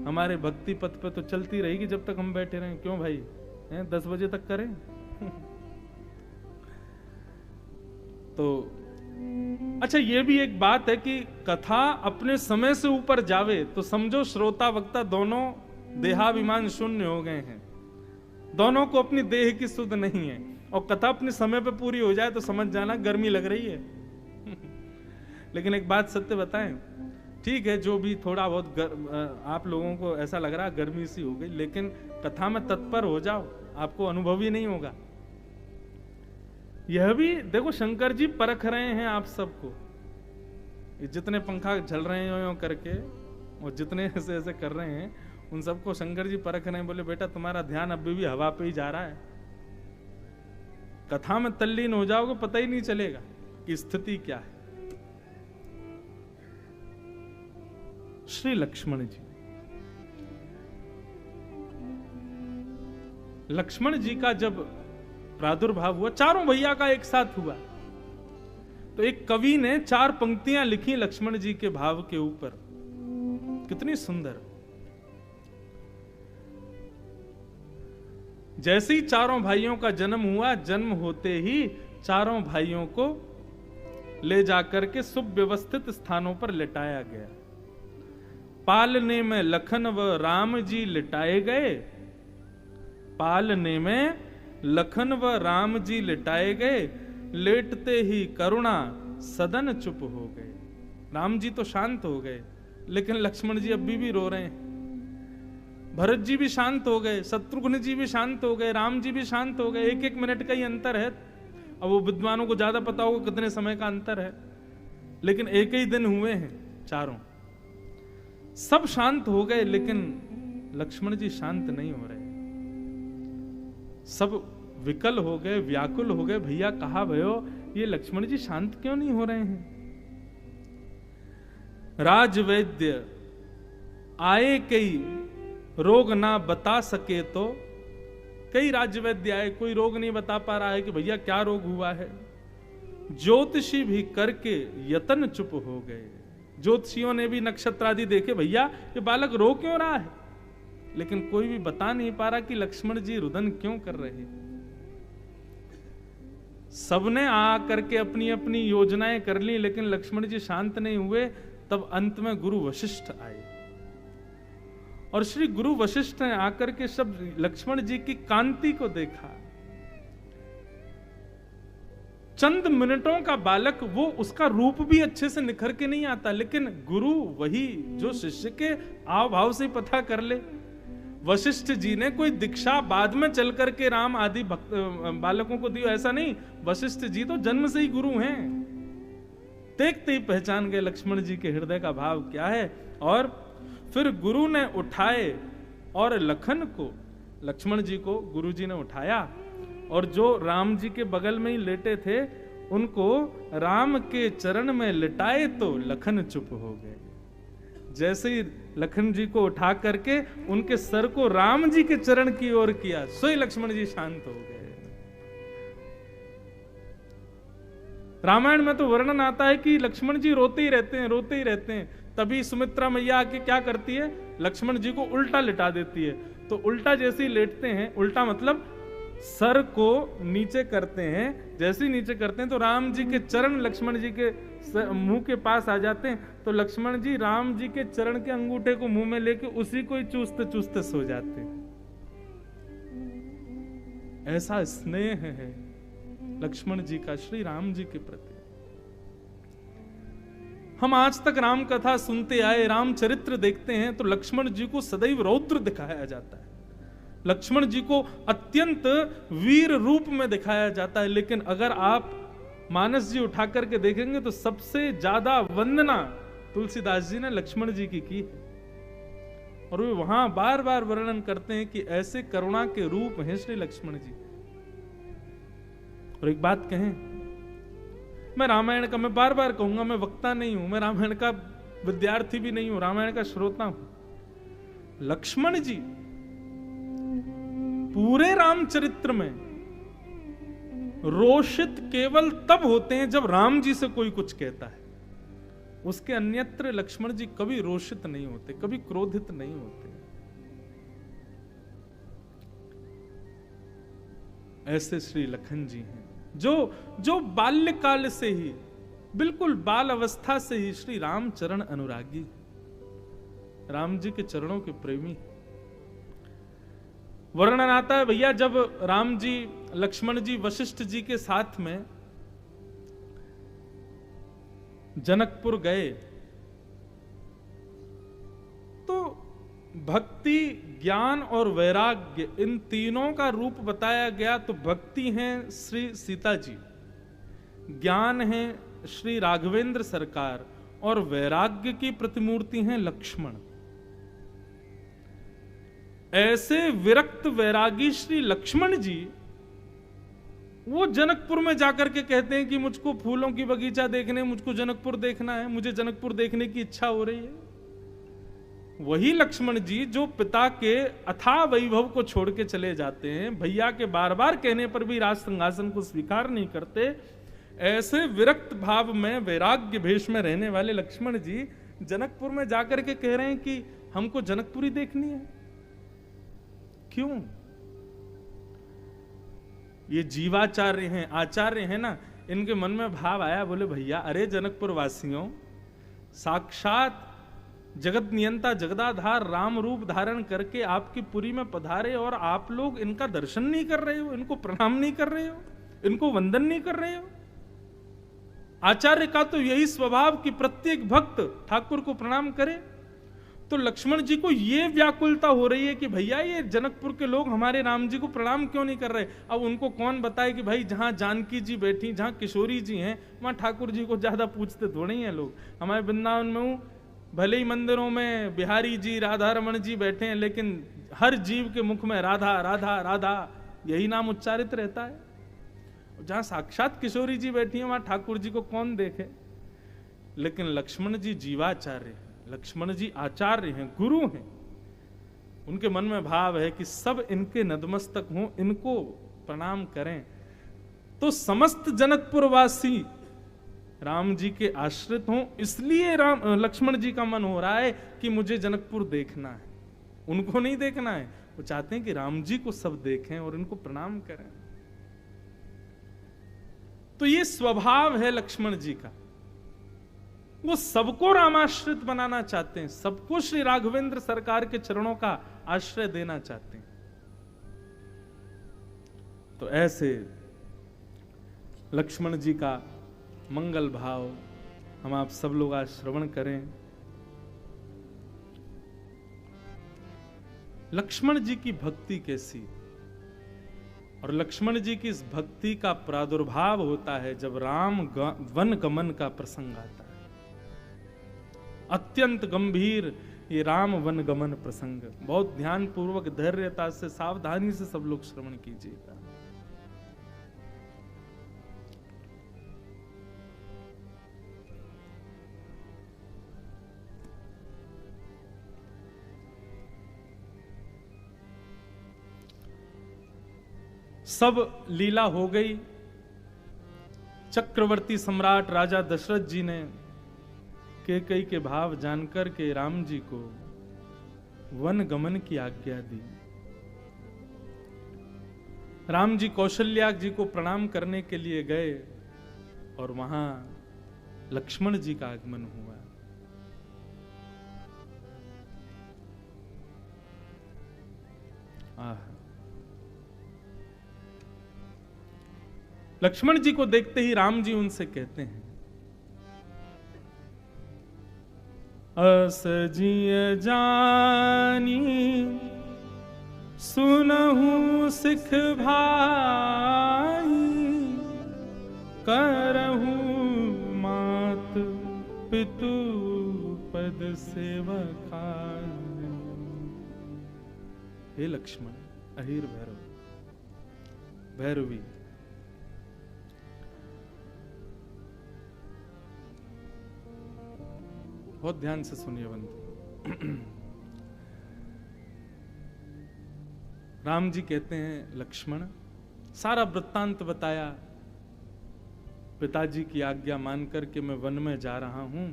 हमारे भक्ति पथ पे तो चलती रहेगी जब तक हम बैठे रहें। क्यों भाई, 10 बजे तक करें? तो अच्छा, ये भी एक बात है कि कथा अपने समय से ऊपर जावे तो समझो श्रोता वक्ता दोनों देहाभिमान शून्य हो गए हैं, दोनों को अपनी देह की सुध नहीं है। और कथा अपने समय पे पूरी हो जाए तो समझ जाना गर्मी लग रही है। लेकिन एक बात सत्य बताएं, ठीक है, जो भी थोड़ा बहुत आप लोगों को ऐसा लग रहा गर्मी सी हो गई, लेकिन कथा में तत्पर हो जाओ, आपको अनुभव ही नहीं होगा। यह भी देखो, शंकर जी परख रहे हैं आप सबको। जितने पंखा झल रहे हैं यो करके और जितने ऐसे ऐसे कर रहे हैं, उन सबको शंकर जी परख रहे हैं। बोले बेटा तुम्हारा ध्यान अभी भी हवा पे ही जा रहा है, कथा में तल्लीन हो जाओगे पता ही नहीं चलेगा कि स्थिति क्या है। श्री लक्ष्मण जी, लक्ष्मण जी का जब प्रादुर्भाव हुआ, चारों भैया का एक साथ हुआ, तो एक कवि ने 4 पंक्तियां लिखी लक्ष्मण जी के भाव के ऊपर, कितनी सुंदर। जैसे ही चारों भाइयों का जन्म हुआ, जन्म होते ही चारों भाइयों को ले जाकर के सुव्यवस्थित स्थानों पर लिटाया गया। पालने में लखन व राम जी लिटाए गए, पालने में लखन व राम जी लिटाए गए, लेटते ही करुणा सदन चुप हो गए। राम जी तो शांत हो गए, लेकिन लक्ष्मण जी अभी भी रो रहे हैं। भरत जी भी शांत हो गए, शत्रुघ्न जी भी शांत हो गए, राम जी भी शांत हो गए। 1-1 मिनट का ही अंतर है। अब वो विद्वानों को ज्यादा पता होगा कितने समय का अंतर है, लेकिन एक ही दिन हुए हैं चारों। सब शांत हो गए, लेकिन लक्ष्मण जी शांत नहीं हो रहे। सब विकल हो गए, व्याकुल हो गए। भैया कहा भयो, ये लक्ष्मण जी शांत क्यों नहीं हो रहे हैं? राजवैद्य आए, कई रोग ना बता सके तो, कई राजवैद्य आए, कोई रोग नहीं बता पा रहा है कि भैया क्या रोग हुआ है। ज्योतिषी भी करके यतन चुप हो गए। ज्योतिषियों ने भी नक्षत्र आदि देखे, भैया ये बालक रो क्यों रहा है, लेकिन कोई भी बता नहीं पा रहा कि लक्ष्मण जी रुदन क्यों कर रहे हैं। सबने आ करके अपनी अपनी योजनाएं कर ली, लेकिन लक्ष्मण जी शांत नहीं हुए। तब अंत में गुरु वशिष्ठ आए, और श्री गुरु वशिष्ठ ने आकर के सब लक्ष्मण जी की कांति को देखा। चंद मिनटों का बालक, वो उसका रूप भी अच्छे से निखर के नहीं आता, लेकिन गुरु वही जो शिष्य के आव भाव से पता कर ले। वशिष्ठ जी ने कोई दीक्षा बाद में चल करके राम आदि बालकों को दी, ऐसा नहीं। वशिष्ठ जी तो जन्म से ही गुरु हैं। देखते ही पहचान गए लक्ष्मण जी के हृदय का भाव क्या है। और फिर गुरु ने उठाए और लखन को, लक्ष्मण जी को गुरु जी ने उठाया, और जो राम जी के बगल में ही लेटे थे उनको राम के चरण में लिटाए तो लखन चुप हो गए। जैसे ही लखन जी को उठा करके उनके सर को राम जी के चरण की ओर किया, सोई लक्ष्मण जी शांत हो गए। रामायण में तो वर्णन आता है कि लक्ष्मण जी रोते ही रहते हैं, रोते ही रहते हैं। तभी सुमित्रा मैया आके क्या करती है, लक्ष्मण जी को उल्टा लिटा देती है। तो उल्टा जैसे ही लेटते हैं, उल्टा मतलब सर को नीचे करते हैं, जैसे ही नीचे करते हैं तो राम जी के चरण लक्ष्मण जी के मुंह के पास आ जाते हैं। तो लक्ष्मण जी राम जी के चरण के अंगूठे को मुंह में लेके उसी को ही चूसते चूसते सो जाते हैं। ऐसा स्नेह है लक्ष्मण जी का श्री राम जी के प्रति। हम आज तक राम कथा सुनते आए, रामचरित्र देखते हैं तो लक्ष्मण जी को सदैव रौद्र दिखाया जाता है, लक्ष्मण जी को अत्यंत वीर रूप में दिखाया जाता है। लेकिन अगर आप मानस जी उठा करके देखेंगे तो सबसे ज्यादा वंदना तुलसीदास जी ने लक्ष्मण जी की है। और वे वहां बार बार वर्णन करते हैं कि ऐसे करुणा के रूप हैं श्री लक्ष्मण जी। और एक बात कहें, मैं रामायण का, मैं बार बार कहूंगा, मैं वक्ता नहीं हूं, मैं रामायण का विद्यार्थी भी नहीं हूं, रामायण का श्रोता हूं। लक्ष्मण जी पूरे रामचरित्र में रोषित केवल तब होते हैं जब राम जी से कोई कुछ कहता है। उसके अन्यत्र लक्ष्मण जी कभी रोषित नहीं होते, कभी क्रोधित नहीं होते। ऐसे श्री लखन जी हैं जो बाल्यकाल से ही, बिल्कुल बाल अवस्था से ही श्री रामचरण अनुरागी, राम जी के चरणों के प्रेमी। वर्णन आता है भैया, जब राम जी लक्ष्मण जी वशिष्ठ जी के साथ में जनकपुर गए तो भक्ति, ज्ञान और वैराग्य, इन तीनों का रूप बताया गया। तो भक्ति है श्री सीता जी, ज्ञान है श्री राघवेंद्र सरकार, और वैराग्य की प्रतिमूर्ति हैं लक्ष्मण। ऐसे विरक्त वैरागी श्री लक्ष्मण जी वो जनकपुर में जाकर के कहते हैं कि मुझको फूलों की बगीचा देखने, मुझको जनकपुर देखना है, मुझे जनकपुर देखने की इच्छा हो रही है। वही लक्ष्मण जी जो पिता के अथाह वैभव को छोड़ के चले जाते हैं, भैया के बार बार कहने पर भी राज सिंहासन को स्वीकार नहीं करते, ऐसे विरक्त भाव में वैराग्य भेष में रहने वाले लक्ष्मण जी जनकपुर में जाकर के कह रहे हैं कि हमको जनकपुरी देखनी है। क्यों? ये जीवाचार्य हैं, आचार्य हैं ना, इनके मन में भाव आया, बोले भैया अरे जनकपुर वासियों, साक्षात जगत नियंता जगदाधार राम रूप धारण करके आपकी पुरी में पधारे और आप लोग इनका दर्शन नहीं कर रहे हो, इनको प्रणाम नहीं कर रहे हो, इनको वंदन नहीं कर रहे हो। आचार्य का तो यही स्वभाव कि प्रत्येक भक्त ठाकुर को प्रणाम करे। तो लक्ष्मण जी को यह व्याकुलता हो रही है कि भैया ये जनकपुर के लोग हमारे राम जी को प्रणाम क्यों नहीं कर रहे। अब उनको कौन बताए कि भाई जहां जानकी जी बैठी, जहां किशोरी जी हैं, वहां ठाकुर जी को ज्यादा पूछते थोड़े ही हैं लोग। हमारे वृंदावन में भले ही मंदिरों में बिहारी जी, राधा रमन जी बैठे हैं, लेकिन हर जीव के मुख में राधा राधा राधा यही नाम उच्चारित रहता है। जहां साक्षात किशोरी जी बैठी हैं वहां ठाकुर जी को कौन देखे। लेकिन लक्ष्मण जी जीवाचार्य हैं, लक्ष्मण जी आचार्य हैं, गुरु हैं। उनके मन में भाव है कि सब इनके नतमस्तक हों, इनको प्रणाम करें। तो समस्त जनकपुर वासी राम जी के आश्रित हों, इसलिए लक्ष्मण जी का मन हो रहा है कि मुझे जनकपुर देखना है। उनको नहीं देखना है, वो चाहते हैं कि राम जी को सब देखें और इनको प्रणाम करें। तो ये स्वभाव है लक्ष्मण जी का, वो सबको रामाश्रित बनाना चाहते हैं, सबको श्री राघवेंद्र सरकार के चरणों का आश्रय देना चाहते हैं। तो ऐसे लक्ष्मण जी का मंगल भाव हम आप सब लोग आज श्रवण करें। लक्ष्मण जी की भक्ति कैसी, और लक्ष्मण जी की इस भक्ति का प्रादुर्भाव होता है जब राम वन गमन का प्रसंग आता है। अत्यंत गंभीर ये राम वन गमन प्रसंग, बहुत ध्यान पूर्वक धैर्यता से सावधानी से सब लोग श्रवण कीजिएगा। सब लीला हो गई। चक्रवर्ती सम्राट राजा दशरथ जी ने कैकेयी के भाव जानकर के राम जी को वन गमन की आज्ञा दी। राम जी कौशल्या जी को प्रणाम करने के लिए गए और वहां लक्ष्मण जी का आगमन हुआ। लक्ष्मण जी को देखते ही राम जी उनसे कहते हैं, असजिय जानी सुनहु सिख भाई, करहु मात पितु पद सेवकाई। हे लक्ष्मण, अहिर भैरव, भैरवी, बहुत ध्यान से सुनिए बंधु। राम जी कहते हैं, लक्ष्मण, सारा वृत्तांत बताया, पिताजी की आज्ञा मानकर के मैं वन में जा रहा हूं।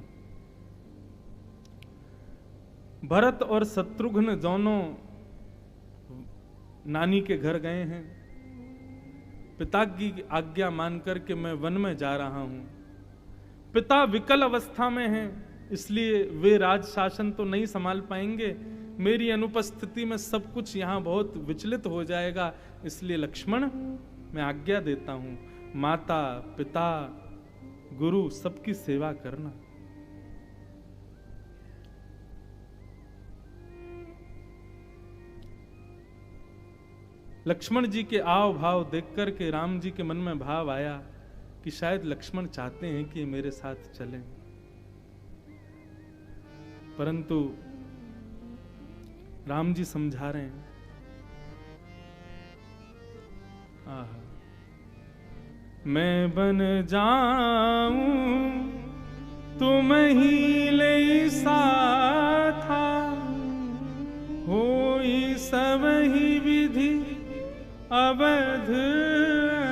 भरत और शत्रुघ्न दोनों नानी के घर गए हैं। पिता की आज्ञा मानकर के मैं वन में जा रहा हूं। पिता विकल अवस्था में हैं, इसलिए वे राज शासन तो नहीं संभाल पाएंगे। मेरी अनुपस्थिति में सब कुछ यहां बहुत विचलित हो जाएगा, इसलिए लक्ष्मण मैं आज्ञा देता हूं, माता पिता गुरु सबकी सेवा करना। लक्ष्मण जी के आव भाव देखकर के राम जी के मन में भाव आया कि शायद लक्ष्मण चाहते हैं कि मेरे साथ चलें, परंतु राम जी समझा रहे हैं, मैं बन जाऊं तुम ही ले साथा, होई सब ही विधि अवध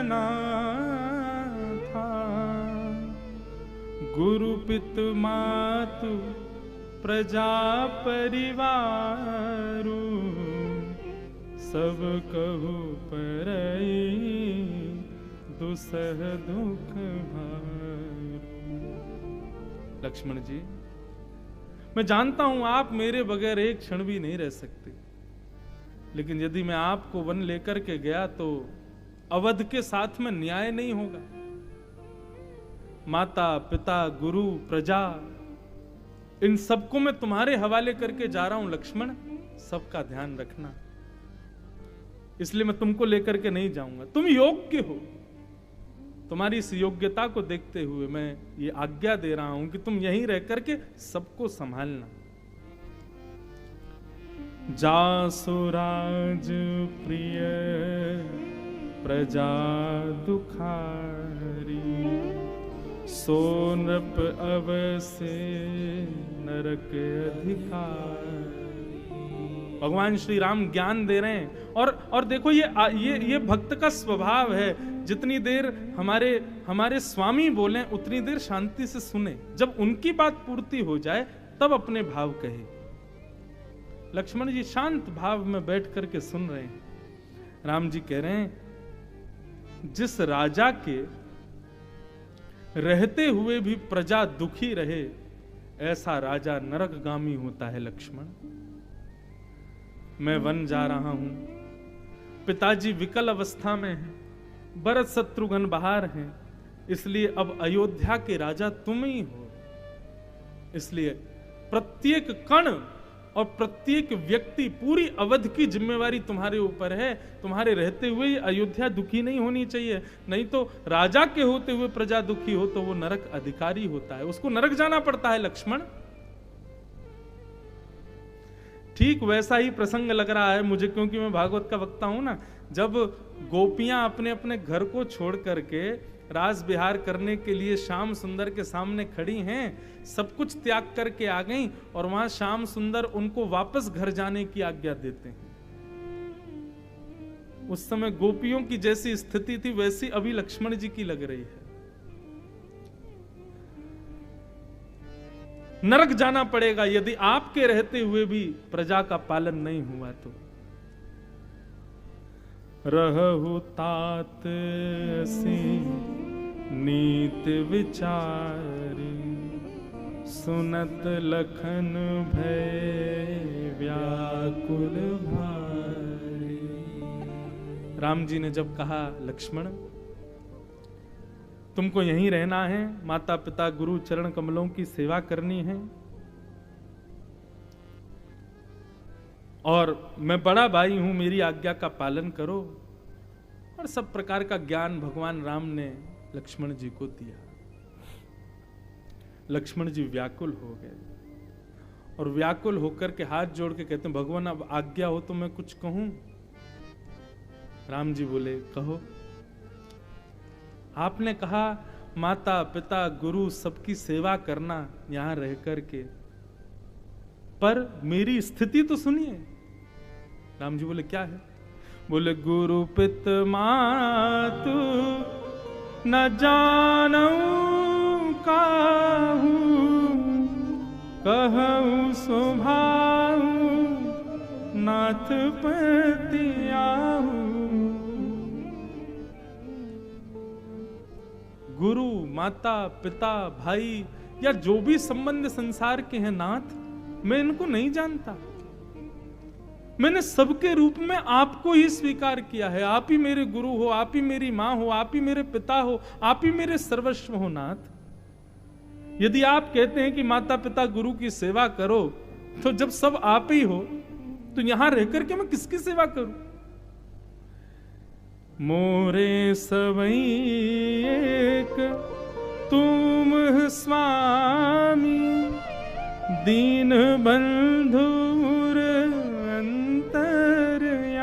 नाथा, गुरु पित मातु प्रजा परिवारु, सब कहु परई दुसह दुख भारू। लक्ष्मण जी, मैं जानता हूं आप मेरे बगैर एक क्षण भी नहीं रह सकते, लेकिन यदि मैं आपको वन लेकर के गया तो अवध के साथ में न्याय नहीं होगा। माता पिता गुरु प्रजा इन सबको मैं तुम्हारे हवाले करके जा रहा हूं लक्ष्मण, सबका ध्यान रखना। इसलिए मैं तुमको लेकर के नहीं जाऊंगा, तुम योग्य हो। तुम्हारी इस योग्यता को देखते हुए मैं ये आज्ञा दे रहा हूं कि तुम यहीं रह करके सबको संभालना। जासुराज प्रिय प्रजा दुखारी, सोनप अवसे नरक अधिकारी। भगवान श्री राम ज्ञान दे रहे हैं और देखो ये भक्त का स्वभाव है, जितनी देर हमारे स्वामी बोले उतनी देर शांति से सुने, जब उनकी बात पूर्ति हो जाए तब अपने भाव कहे। लक्ष्मण जी शांत भाव में बैठ करके सुन रहे हैं। राम जी कह रहे हैं, जिस राजा के रहते हुए भी प्रजा दुखी रहे, ऐसा राजा नरकगामी होता है लक्ष्मण। मैं वन जा रहा हूं, पिताजी विकल अवस्था में हैं, भरत शत्रुघ्न बाहर हैं, इसलिए अब अयोध्या के राजा तुम ही हो। इसलिए प्रत्येक कण और प्रत्येक व्यक्ति, पूरी अवध की जिम्मेवारी तुम्हारे ऊपर है। तुम्हारे रहते हुए अयोध्या दुखी नहीं होनी चाहिए, नहीं तो राजा के होते हुए प्रजा दुखी हो तो वो नरक अधिकारी होता है, उसको नरक जाना पड़ता है लक्ष्मण। ठीक वैसा ही प्रसंग लग रहा है मुझे, क्योंकि मैं भागवत का वक्ता हूं ना। जब गोपियां अपने अपने घर को छोड़ करके रास विहार करने के लिए श्याम सुंदर के सामने खड़ी हैं, सब कुछ त्याग करके आ गईं, और वहां श्याम सुंदर उनको वापस घर जाने की आज्ञा देते हैं। उस समय गोपियों की जैसी स्थिति थी वैसी अभी लक्ष्मण जी की लग रही है। नरक जाना पड़ेगा यदि आपके रहते हुए भी प्रजा का पालन नहीं हुआ तो। रहु तात सी नीत विचारी, सुनत लखन भय व्याकुल भारी। राम जी ने जब कहा, लक्ष्मण तुमको यहीं रहना है, माता पिता गुरु चरण कमलों की सेवा करनी है, और मैं बड़ा भाई हूं, मेरी आज्ञा का पालन करो। और सब प्रकार का ज्ञान भगवान राम ने लक्ष्मण जी को दिया। लक्ष्मण जी व्याकुल हो गए, और व्याकुल होकर के हाथ जोड़ के कहते हैं, भगवान अब आज्ञा हो तो मैं कुछ कहूं। राम जी बोले, कहो। आपने कहा माता पिता गुरु सबकी सेवा करना यहां रह करके, पर मेरी स्थिति तो सुनिए। राम जी बोले, क्या है? बोले, गुरु पित मातु न जानऊ काहू, कहऊ स्वभाव नाथ पति आहू। माता पिता भाई या जो भी संबंध संसार के हैं नाथ, मैं इनको नहीं जानता। मैंने सबके रूप में आपको ही स्वीकार किया है। आप ही मेरे गुरु हो, आप ही मेरी मां हो, आप ही मेरे पिता हो, आप ही मेरे सर्वस्व हो नाथ। यदि आप कहते हैं कि माता पिता गुरु की सेवा करो, तो जब सब आप ही हो तो यहां रहकर के मैं किसकी सेवा करूं? मोरे सबई एक तुम स्वामी, दीन बंधु अंतर्यामी।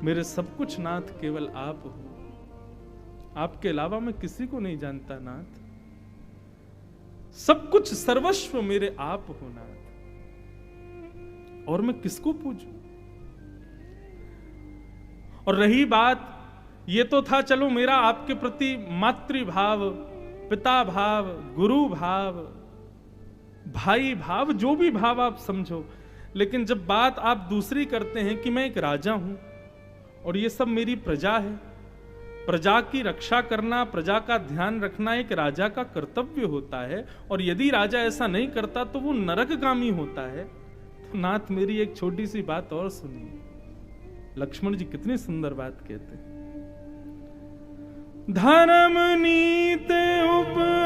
मेरे सब कुछ नाथ केवल आप हो, आपके अलावा मैं किसी को नहीं जानता नाथ। सब कुछ सर्वस्व मेरे आप हो नाथ, और मैं किसको पूजूं? और रही बात, ये तो था चलो मेरा आपके प्रति मातृभाव, पिता भाव, गुरु भाव, भाई भाव, जो भी भाव आप समझो। लेकिन जब बात आप दूसरी करते हैं कि मैं एक राजा हूं और ये सब मेरी प्रजा है, प्रजा की रक्षा करना, प्रजा का ध्यान रखना एक राजा का कर्तव्य होता है, और यदि राजा ऐसा नहीं करता तो वो नरकगामी होता है। तो नाथ मेरी एक छोटी सी बात और सुनिए। लक्ष्मण जी कितनी सुंदर बात कहते हैं। धर्म नीति उपदेसियताहि,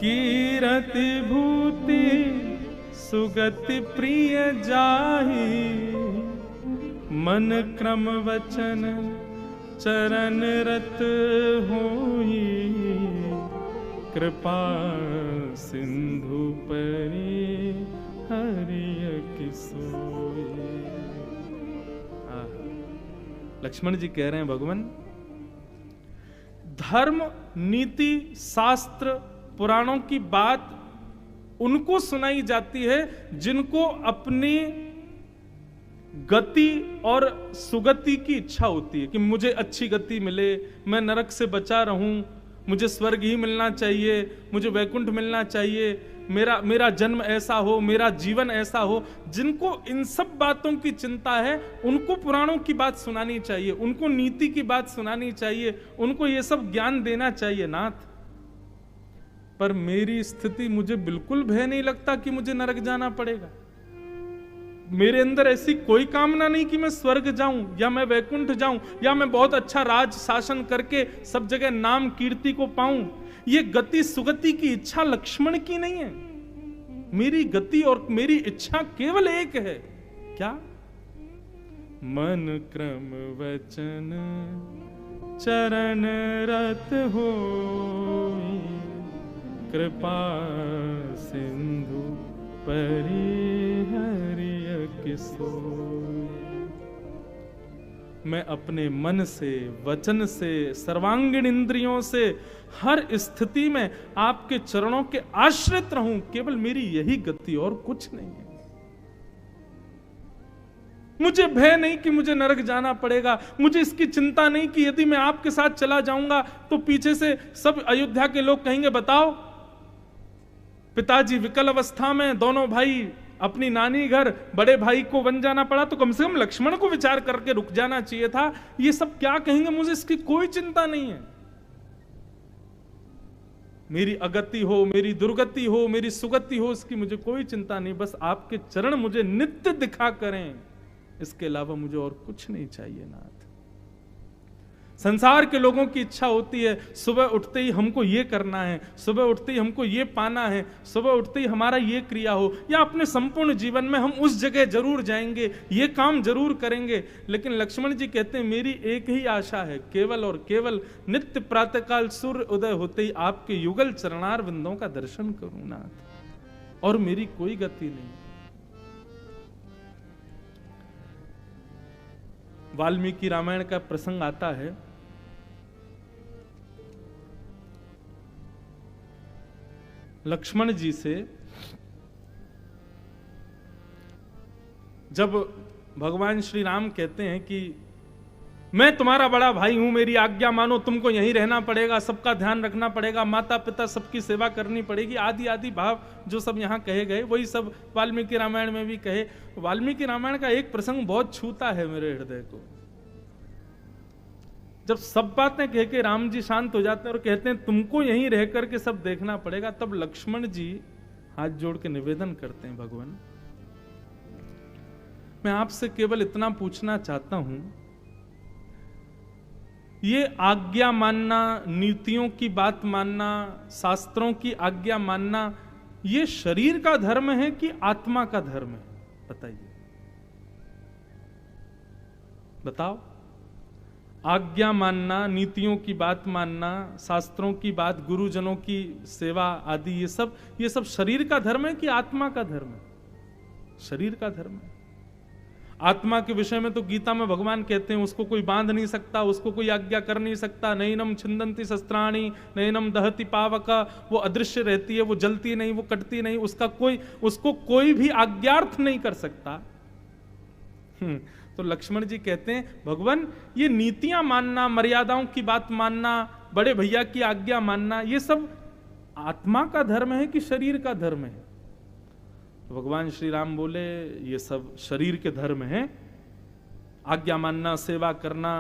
कीरति भूति सुगति प्रिय जाहि। मन क्रम वचन चरण रत होई, कृपा सिंधु परि हरिय किसोई। लक्ष्मण जी कह रहे हैं भगवान, धर्म नीति शास्त्र पुराणों की बात उनको सुनाई जाती है जिनको अपनी गति और सुगति की इच्छा होती है कि मुझे अच्छी गति मिले, मैं नरक से बचा रहूं, मुझे स्वर्ग ही मिलना चाहिए, मुझे वैकुंठ मिलना चाहिए, मेरा जन्म ऐसा हो, मेरा जीवन ऐसा हो। जिनको इन सब बातों की चिंता है उनको पुराणों की बात सुनानी चाहिए, उनको नीति की बात सुनानी चाहिए, उनको ये सब ज्ञान देना चाहिए नाथ। पर मेरी स्थिति, मुझे बिल्कुल भय नहीं लगता कि मुझे नरक जाना पड़ेगा। मेरे अंदर ऐसी कोई कामना नहीं कि मैं स्वर्ग जाऊं या मैं वैकुंठ जाऊं या मैं बहुत अच्छा राज शासन करके सब जगह नाम कीर्ति को पाऊं। ये गति सुगति की इच्छा लक्ष्मण की नहीं है। मेरी गति और मेरी इच्छा केवल एक है, क्या? मन क्रम वचन चरण रत होई, कृपा सिंधु परि हरिय किसोई। मैं अपने मन से, वचन से, सर्वांगीण इंद्रियों से हर स्थिति में आपके चरणों के आश्रित रहूं, केवल मेरी यही गति और कुछ नहीं है। मुझे भय नहीं कि मुझे नरक जाना पड़ेगा, मुझे इसकी चिंता नहीं कि यदि मैं आपके साथ चला जाऊंगा तो पीछे से सब अयोध्या के लोग कहेंगे बताओ पिताजी विकल अवस्था में, दोनों भाई अपनी नानी घर, बड़े भाई को वन जाना पड़ा, तो कम से कम लक्ष्मण को विचार करके रुक जाना चाहिए था। ये सब क्या कहेंगे, मुझे इसकी कोई चिंता नहीं है। मेरी अगति हो, मेरी दुर्गति हो, मेरी सुगति हो, इसकी मुझे कोई चिंता नहीं। बस आपके चरण मुझे नित्य दिखा करें, इसके अलावा मुझे और कुछ नहीं चाहिए नाथ। संसार के लोगों की इच्छा होती है सुबह उठते ही हमको ये करना है, सुबह उठते ही हमको ये पाना है, सुबह उठते ही हमारा ये क्रिया हो, या अपने संपूर्ण जीवन में हम उस जगह जरूर जाएंगे, ये काम जरूर करेंगे। लेकिन लक्ष्मण जी कहते हैं मेरी एक ही आशा है, केवल और केवल नित्य प्रातःकाल सूर्य उदय होते ही आपके युगल चरणार बिंदों का दर्शन करूं नाथ, और मेरी कोई गति नहीं। वाल्मीकि रामायण का प्रसंग आता है, लक्ष्मण जी से जब भगवान श्री राम कहते हैं कि मैं तुम्हारा बड़ा भाई हूं, मेरी आज्ञा मानो, तुमको यहीं रहना पड़ेगा, सबका ध्यान रखना पड़ेगा, माता पिता सबकी सेवा करनी पड़ेगी, आदि आदि भाव जो सब यहां कहे गए वही सब वाल्मीकि रामायण में भी कहे। वाल्मीकि रामायण का एक प्रसंग बहुत छूता है मेरे हृदय को। जब सब बातें कह के राम जी शांत हो जाते हैं और कहते हैं तुमको यहीं रह करके सब देखना पड़ेगा, तब लक्ष्मण जी हाथ जोड़ के निवेदन करते हैं, भगवान मैं आपसे केवल इतना पूछना चाहता हूं, ये आज्ञा मानना, नीतियों की बात मानना, शास्त्रों की आज्ञा मानना, ये शरीर का धर्म है कि आत्मा का धर्म है? बताइए, बताओ। आज्ञा मानना, नीतियों की बात मानना, शास्त्रों की बात, गुरुजनों की सेवा आदि, ये सब शरीर का धर्म है कि आत्मा का धर्म है? शरीर का धर्म है। आत्मा के विषय में तो गीता में भगवान कहते हैं उसको कोई बांध नहीं सकता, उसको कोई आज्ञा कर नहीं सकता। नैनम छिंदंती शस्त्राणि नैनम दहति पावक, वो अदृश्य रहती है, वो जलती नहीं, वो कटती नहीं, उसको कोई भी आज्ञार्थ नहीं कर सकता। तो लक्ष्मण जी कहते हैं भगवान ये नीतियां मानना, मर्यादाओं की बात मानना, बड़े भैया की आज्ञा मानना, ये सब आत्मा का धर्म है कि शरीर का धर्म है? तो भगवान श्री राम बोले ये सब शरीर के धर्म हैं। आज्ञा मानना, सेवा करना,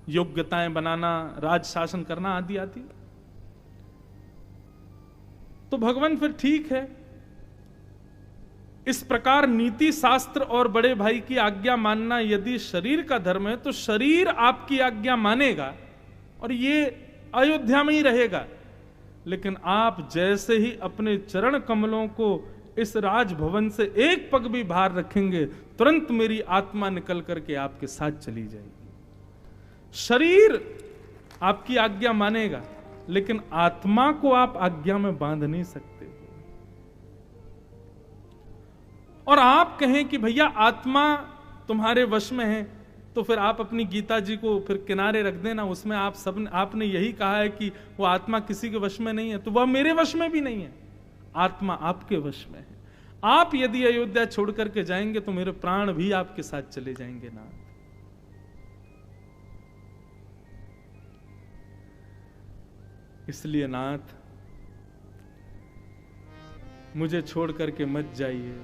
योग्यताएं बनाना, राज शासन करना आदि आदि। तो भगवान फिर ठीक है, इस प्रकार नीति शास्त्र और बड़े भाई की आज्ञा मानना यदि शरीर का धर्म है तो शरीर आपकी आज्ञा मानेगा और ये अयोध्या में ही रहेगा। लेकिन आप जैसे ही अपने चरण कमलों को इस राजभवन से एक पग भी बाहर रखेंगे, तुरंत मेरी आत्मा निकल करके आपके साथ चली जाएगी। शरीर आपकी आज्ञा मानेगा, लेकिन आत्मा को आप आज्ञा में बांध नहीं सकते। और आप कहें कि भैया आत्मा तुम्हारे वश में है, तो फिर आप अपनी गीता जी को फिर किनारे रख देना, उसमें आपने यही कहा है कि वो आत्मा किसी के वश में नहीं है, तो वह मेरे वश में भी नहीं है। आत्मा आपके वश में है। आप यदि अयोध्या छोड़ करके जाएंगे तो मेरे प्राण भी आपके साथ चले जाएंगे नाथ। इसलिए नाथ मुझे छोड़ करके मत जाइए।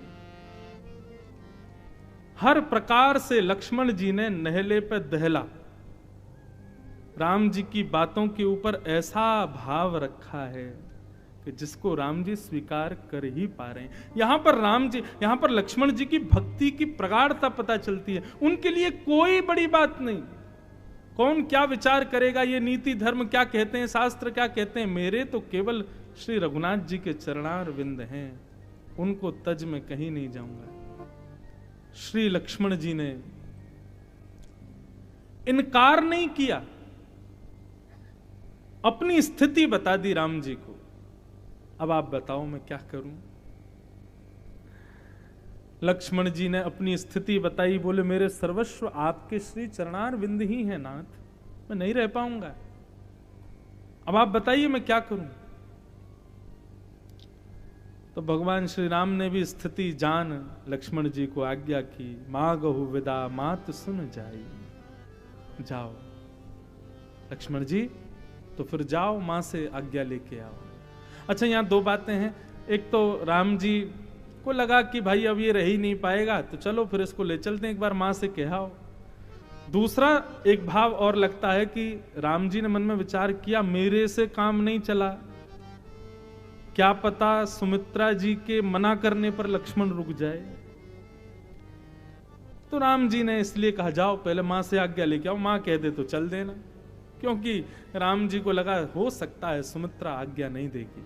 हर प्रकार से लक्ष्मण जी ने नहले पे दहला, राम जी की बातों के ऊपर ऐसा भाव रखा है कि जिसको राम जी स्वीकार कर ही पा रहे हैं। यहां पर लक्ष्मण जी की भक्ति की प्रगाढ़ता पता चलती है। उनके लिए कोई बड़ी बात नहीं, कौन क्या विचार करेगा, ये नीति धर्म क्या कहते हैं, शास्त्र क्या कहते हैं, मेरे तो केवल श्री रघुनाथ जी के चरणार विंद हैं, उनको तज में कहीं नहीं जाऊंगा। श्री लक्ष्मण जी ने इनकार नहीं किया, अपनी स्थिति बता दी राम जी को। अब आप बताओ मैं क्या करूं? लक्ष्मण जी ने अपनी स्थिति बताई, बोले मेरे सर्वस्व आपके श्री चरणार विंद ही है नाथ, मैं नहीं रह पाऊंगा। अब आप बताइए मैं क्या करूं? तो भगवान श्री राम ने भी स्थिति जान लक्ष्मण जी को आज्ञा की, मागहु विदा मात सुन जाई। जाओ लक्ष्मण जी, तो फिर जाओ, मां से आज्ञा लेके आओ। अच्छा, यहां दो बातें हैं। एक तो राम जी को लगा कि भाई अब ये रह ही नहीं पाएगा, तो चलो फिर इसको ले चलते हैं, एक बार मां से कहाओ। दूसरा एक भाव और लगता है कि राम जी ने मन में विचार किया, मेरे से काम नहीं चला, क्या पता सुमित्रा जी के मना करने पर लक्ष्मण रुक जाए। तो राम जी ने इसलिए कहा जाओ पहले मां से आज्ञा लेके आओ, मां कह दे तो चल देना, क्योंकि राम जी को लगा हो सकता है सुमित्रा आज्ञा नहीं देगी।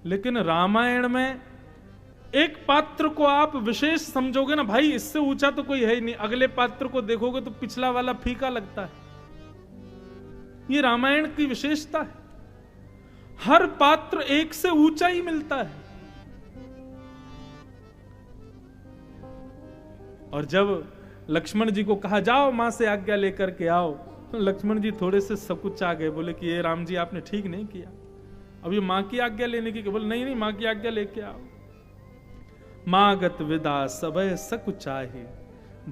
लेकिन रामायण में एक पात्र को आप विशेष समझोगे ना, भाई इससे ऊंचा तो कोई है ही नहीं, अगले पात्र को देखोगे तो पिछला वाला फीका लगता है। ये रामायण की विशेषता है, हर पात्र एक से ऊंचा ही मिलता है। और जब लक्ष्मण जी को कहा जाओ मां से आज्ञा लेकर के आओ, तो लक्ष्मण जी थोड़े से सकुचा गए, बोले कि ये राम जी आपने ठीक नहीं किया, अब ये मां की आज्ञा लेने की। बोले नहीं नहीं, मां की आज्ञा लेके आओ। मागत विदा सबय सकुचाही,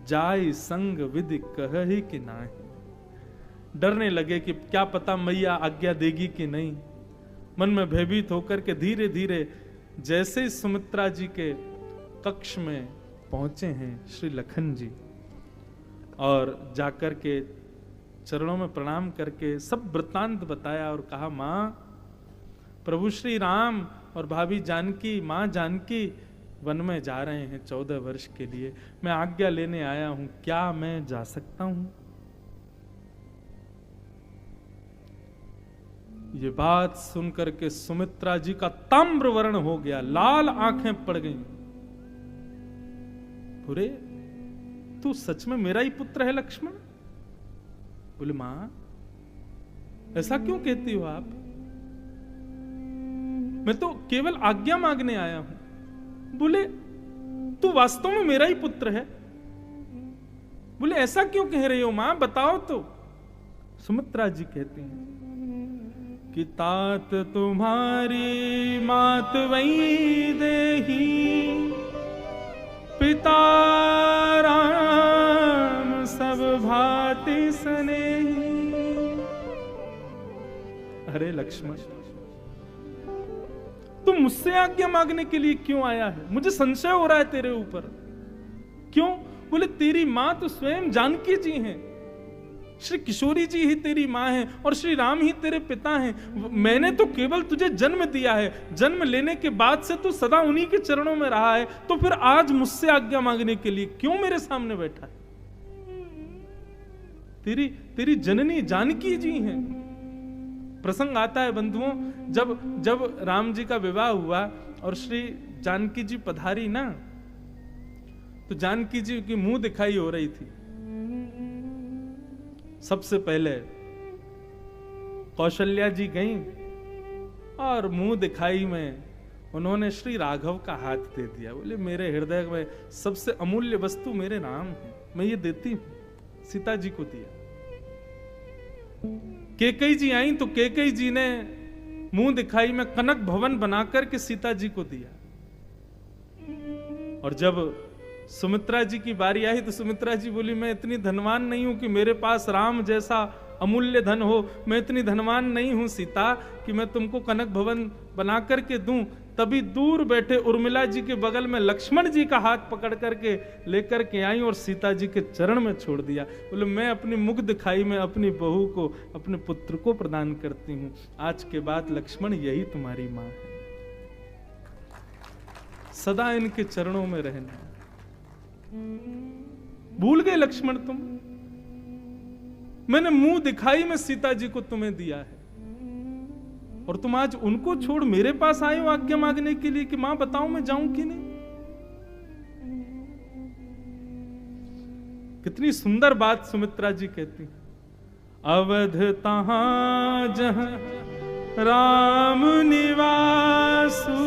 जाय संग विधि कहहि कि नाही। डरने लगे कि क्या पता मैया आज्ञा देगी कि नहीं। मन में भयभीत होकर के धीरे धीरे जैसे ही सुमित्रा जी के कक्ष में पहुंचे हैं श्री लखन जी, और जाकर के चरणों में प्रणाम करके सब वृत्तांत बताया और कहा, मां, प्रभु श्री राम और भाभी जानकी, मां जानकी वन में जा रहे हैं 14 वर्ष के लिए, मैं आज्ञा लेने आया हूं, क्या मैं जा सकता हूं? ये बात सुनकर के सुमित्रा जी का ताम्र वर्ण हो गया, लाल आंखें पड़ गईं। बोले, तू सच में मेरा ही पुत्र है लक्ष्मण? बोले, मां ऐसा क्यों कहती हो आप? मैं तो केवल आज्ञा मांगने आया हूं। बोले, तू वास्तव में मेरा ही पुत्र है? बोले, ऐसा क्यों कह रही हो मां, बताओ तो। सुमित्रा जी कहती हैं कि तात तुम्हारी मात वही देही, पिता राम सब भांति स्नेही। अरे लक्ष्मण, तुम मुझसे आज्ञा मांगने के लिए क्यों आया है? मुझे संशय हो रहा है तेरे ऊपर। क्यों? बोले, तेरी मां तो स्वयं जानकी जी हैं, श्री किशोरी जी ही तेरी मां है और श्री राम ही तेरे पिता हैं। मैंने तो केवल तुझे जन्म दिया है, जन्म लेने के बाद से तू सदा उन्हीं के चरणों में रहा है, तो फिर आज मुझसे आज्ञा मांगने के लिए क्यों मेरे सामने बैठा है? तेरी जननी जानकी जी हैं। प्रसंग आता है बंधुओं, जब राम जी का विवाह हुआ और श्री जानकी जी पधारी ना, तो जानकी जी की मुंह दिखाई हो रही थी। सबसे पहले कौशल्या जी गईं और मुंह दिखाई में उन्होंने श्री राघव का हाथ दे दिया। बोले, मेरे हृदय में सबसे अमूल्य वस्तु मेरे राम है, मैं ये देती हूं। सीता जी को दिया। कैकेयी जी आई तो कैकेयी जी ने मुंह दिखाई में कनक भवन बनाकर के सीता जी को दिया। और जब सुमित्रा जी की बारी आई तो सुमित्रा जी बोली, मैं इतनी धनवान नहीं हूं कि मेरे पास राम जैसा अमूल्य धन हो, मैं इतनी धनवान नहीं हूं सीता कि मैं तुमको कनक भवन बना करके दूं। तभी दूर बैठे उर्मिला जी के बगल में लक्ष्मण जी का हाथ पकड़ करके लेकर के आई और सीता जी के चरण में छोड़ दिया। बोले, मैं अपनी मुख दिखाई में अपनी बहू को, अपने पुत्र को प्रदान करती हूं। आज के बाद लक्ष्मण यही तुम्हारी मां है, सदा इनके चरणों में रहना। भूल गए लक्ष्मण तुम? मैंने मुंह दिखाई में सीता जी को तुम्हें दिया है और तुम आज उनको छोड़ मेरे पास आए हो आज्ञा मांगने के लिए कि मां बताओ मैं जाऊं कि नहीं। कितनी सुंदर बात सुमित्रा जी कहती, अवध तहां जहां राम निवासु,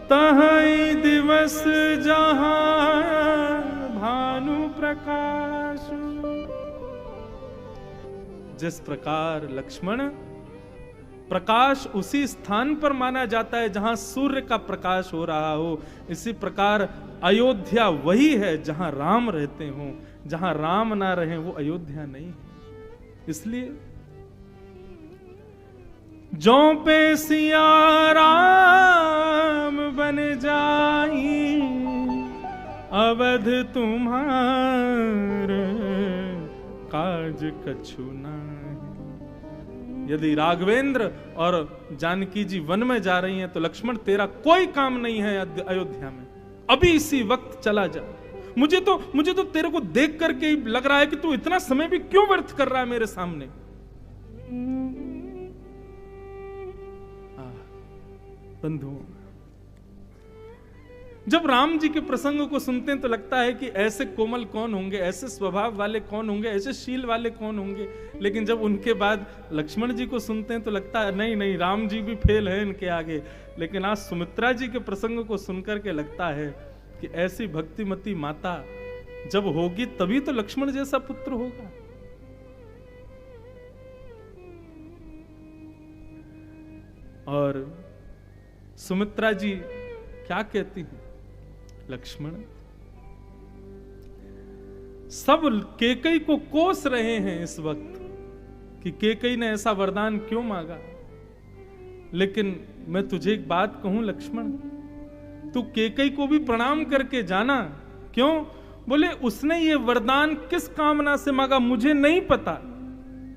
तहाई दिवस जहां भानु प्रकाशु। जिस प्रकार लक्ष्मण, प्रकाश उसी स्थान पर माना जाता है जहां सूर्य का प्रकाश हो रहा हो, इसी प्रकार अयोध्या वही है जहां राम रहते हो। जहां राम ना रहे वो अयोध्या नहीं है। इसलिए जो पे सिया राम बन जाई, अवध तुम्हारे काज कछु नहीं। यदि राघवेंद्र और जानकी जी वन में जा रही हैं तो लक्ष्मण तेरा कोई काम नहीं है अयोध्या में, अभी इसी वक्त चला जा। मुझे तो तेरे को देख करके ही लग रहा है कि तू इतना समय भी क्यों व्यर्थ कर रहा है मेरे सामने। बंधुओं, जब राम जी के प्रसंग को सुनते हैं तो लगता है कि ऐसे कोमल कौन होंगे, ऐसे स्वभाव वाले कौन होंगे, ऐसे शील वाले कौन होंगे। लेकिन जब उनके बाद लक्ष्मण जी को सुनते हैं तो लगता है नहीं राम जी भी फेल है इनके आगे। लेकिन आज सुमित्रा जी के प्रसंग को सुनकर के लगता है कि ऐसी भक्तिमती माता जब होगी तभी तो लक्ष्मण जैसा पुत्र होगा। और सुमित्रा जी क्या कहती हैं, लक्ष्मण सब कैकेयी को कोस रहे हैं इस वक्त कि कैकेयी ने ऐसा वरदान क्यों मांगा। लेकिन मैं तुझे एक बात कहूं लक्ष्मण, तू कैकेयी को भी प्रणाम करके जाना। क्यों? बोले उसने ये वरदान किस कामना से मांगा मुझे नहीं पता,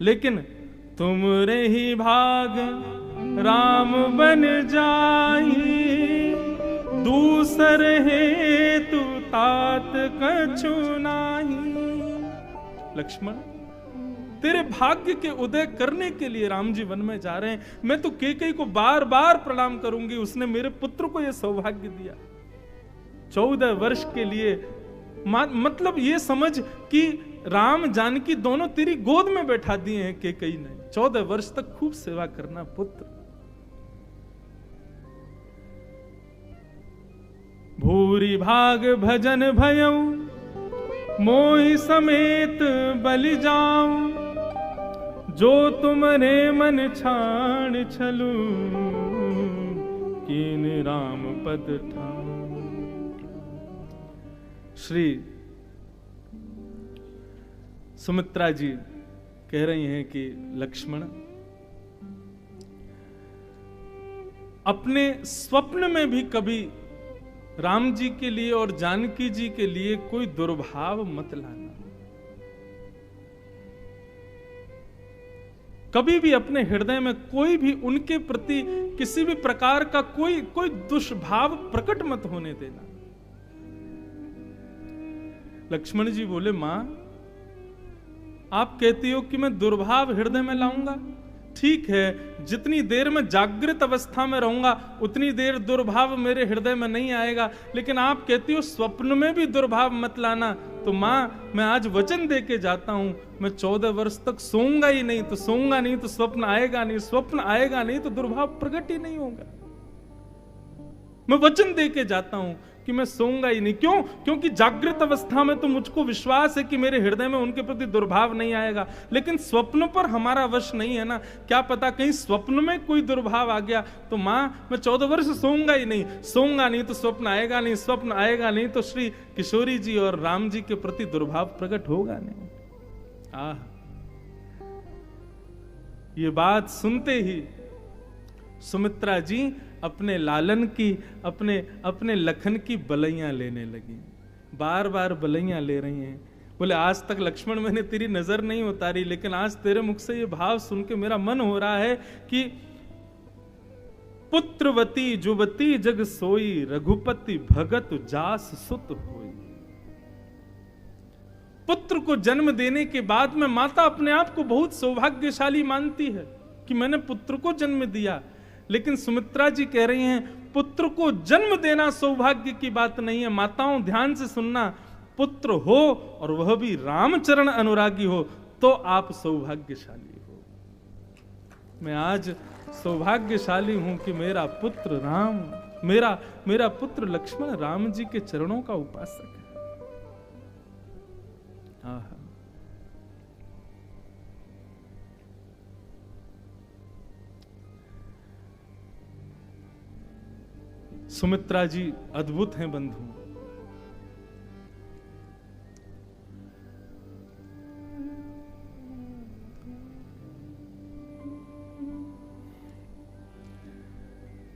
लेकिन तुमरे ही भाग राम बन जाई, दूसर है तू तात कछु नाही। लक्ष्मण, तेरे भाग्य के उदय करने के लिए राम जी वन में जा रहे हैं। मैं तो कैकेयी को बार बार प्रणाम करूंगी, उसने मेरे पुत्र को यह सौभाग्य दिया। 14 वर्ष के लिए, मतलब ये समझ कि राम जानकी दोनों तेरी गोद में बैठा दिए हैं कैकेयी ने। 14 वर्ष तक खूब सेवा करना पुत्र। भूरी भाग भजन भयऊ, मोहि समेत बलि जाऊं, जो तुमरे मन छाण छलू, कीन राम पद ठाऊं। श्री सुमित्रा जी कह रही हैं कि लक्ष्मण, अपने स्वप्न में भी कभी राम जी के लिए और जानकी जी के लिए कोई दुर्भाव मत लाना। कभी भी अपने हृदय में कोई भी उनके प्रति किसी भी प्रकार का कोई दुष्भाव प्रकट मत होने देना। लक्ष्मण जी बोले, मां आप कहती हो कि मैं दुर्भाव हृदय में लाऊंगा, ठीक है, जितनी देर मैं जागृत अवस्था में रहूंगा उतनी देर दुर्भाव मेरे हृदय में नहीं आएगा, लेकिन आप कहती हो स्वप्न में भी दुर्भाव मत लाना। तो मां, मैं आज वचन दे के जाता हूं, मैं 14 वर्ष तक सोऊंगा ही नहीं, तो सोऊंगा नहीं तो स्वप्न आएगा नहीं, स्वप्न आएगा नहीं तो दुर्भाव प्रकट ही नहीं होगा। मैं वचन दे के जाता हूं कि मैं सोऊंगा ही नहीं। क्यों? क्योंकि जागृत अवस्था में तो मुझको विश्वास है कि मेरे हृदय में उनके प्रति दुर्भाव नहीं आएगा, लेकिन स्वप्न पर हमारा वश नहीं है ना। क्या पता कहीं स्वप्न में कोई दुर्भाव आ गया, तो मां मैं 14 वर्ष सोऊंगा ही नहीं, सोऊंगा नहीं तो स्वप्न आएगा नहीं, स्वप्न आएगा नहीं तो श्री किशोरी जी और राम जी के प्रति दुर्भाव प्रकट होगा नहीं। ये बात सुनते ही सुमित्रा जी अपने लालन की, अपने लखन की बलैयां लेने लगी। बार बार बलैयां ले रही हैं। बोले, आज तक लक्ष्मण मैंने तेरी नजर नहीं उतारी, लेकिन आज तेरे मुख से ये भाव सुन के मेरा मन हो रहा है कि पुत्रवती जुवती जग सोई, रघुपति भगत जास सुत होई। पुत्र को जन्म देने के बाद में माता अपने आप को बहुत सौभाग्यशाली मानती है कि मैंने पुत्र को जन्म दिया, लेकिन सुमित्रा जी कह रही हैं पुत्र को जन्म देना सौभाग्य की बात नहीं है। माताओं ध्यान से सुनना, पुत्र हो और वह भी रामचरण अनुरागी हो तो आप सौभाग्यशाली हो। मैं आज सौभाग्यशाली हूं कि मेरा पुत्र राम, मेरा पुत्र लक्ष्मण राम जी के चरणों का उपासक है। सुमित्रा जी अद्भुत हैं बंधु।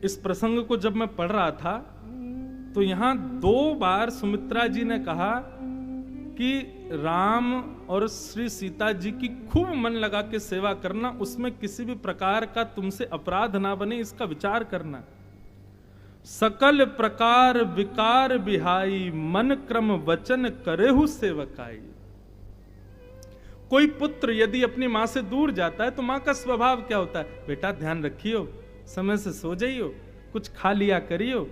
इस प्रसंग को जब मैं पढ़ रहा था तो यहां 2 बार सुमित्रा जी ने कहा कि राम और श्री सीता जी की खूब मन लगा के सेवा करना, उसमें किसी भी प्रकार का तुमसे अपराध ना बने इसका विचार करना। सकल प्रकार विकार बिहाई, मन क्रम वचन करेहु सेवकाई। कोई पुत्र यदि अपनी मां से दूर जाता है तो मां का स्वभाव क्या होता है? बेटा ध्यान रखियो, समय से सो जाइयो, कुछ खा लिया करियो,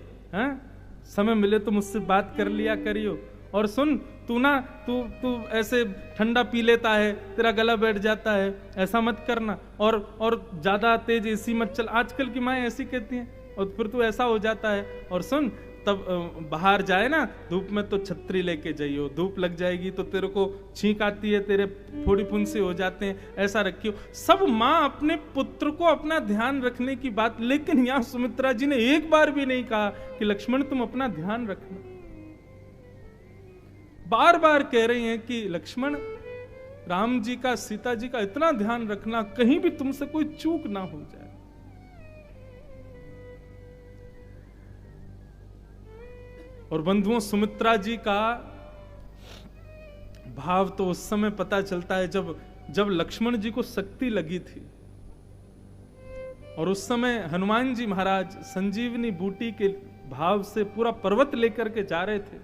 समय मिले तो मुझसे बात कर लिया करियो, और सुन तू ऐसे ठंडा पी लेता है, तेरा गला बैठ जाता है, ऐसा मत करना, और ज्यादा तेज एसी मत चल। आजकल की माएं ऐसी कहती हैं, और फिर तू ऐसा हो जाता है। और सुन, तब बाहर जाए ना धूप में तो छतरी लेके जाइयो, धूप लग जाएगी तो तेरे को छींक आती है, तेरे फोड़ी फुंसी हो जाते हैं, ऐसा रखियो। सब माँ अपने पुत्र को अपना ध्यान रखने की बात, लेकिन यहां सुमित्रा जी ने एक बार भी नहीं कहा कि लक्ष्मण तुम अपना ध्यान रखना। बार बार कह रही हैं कि लक्ष्मण राम जी का, सीता जी का इतना ध्यान रखना, कहीं भी तुमसे कोई चूक ना हो जाए। और बंधुओं, सुमित्रा जी का भाव तो उस समय पता चलता है जब लक्ष्मण जी को शक्ति लगी थी, और उस समय हनुमान जी महाराज संजीवनी बूटी के भाव से पूरा पर्वत लेकर के जा रहे थे।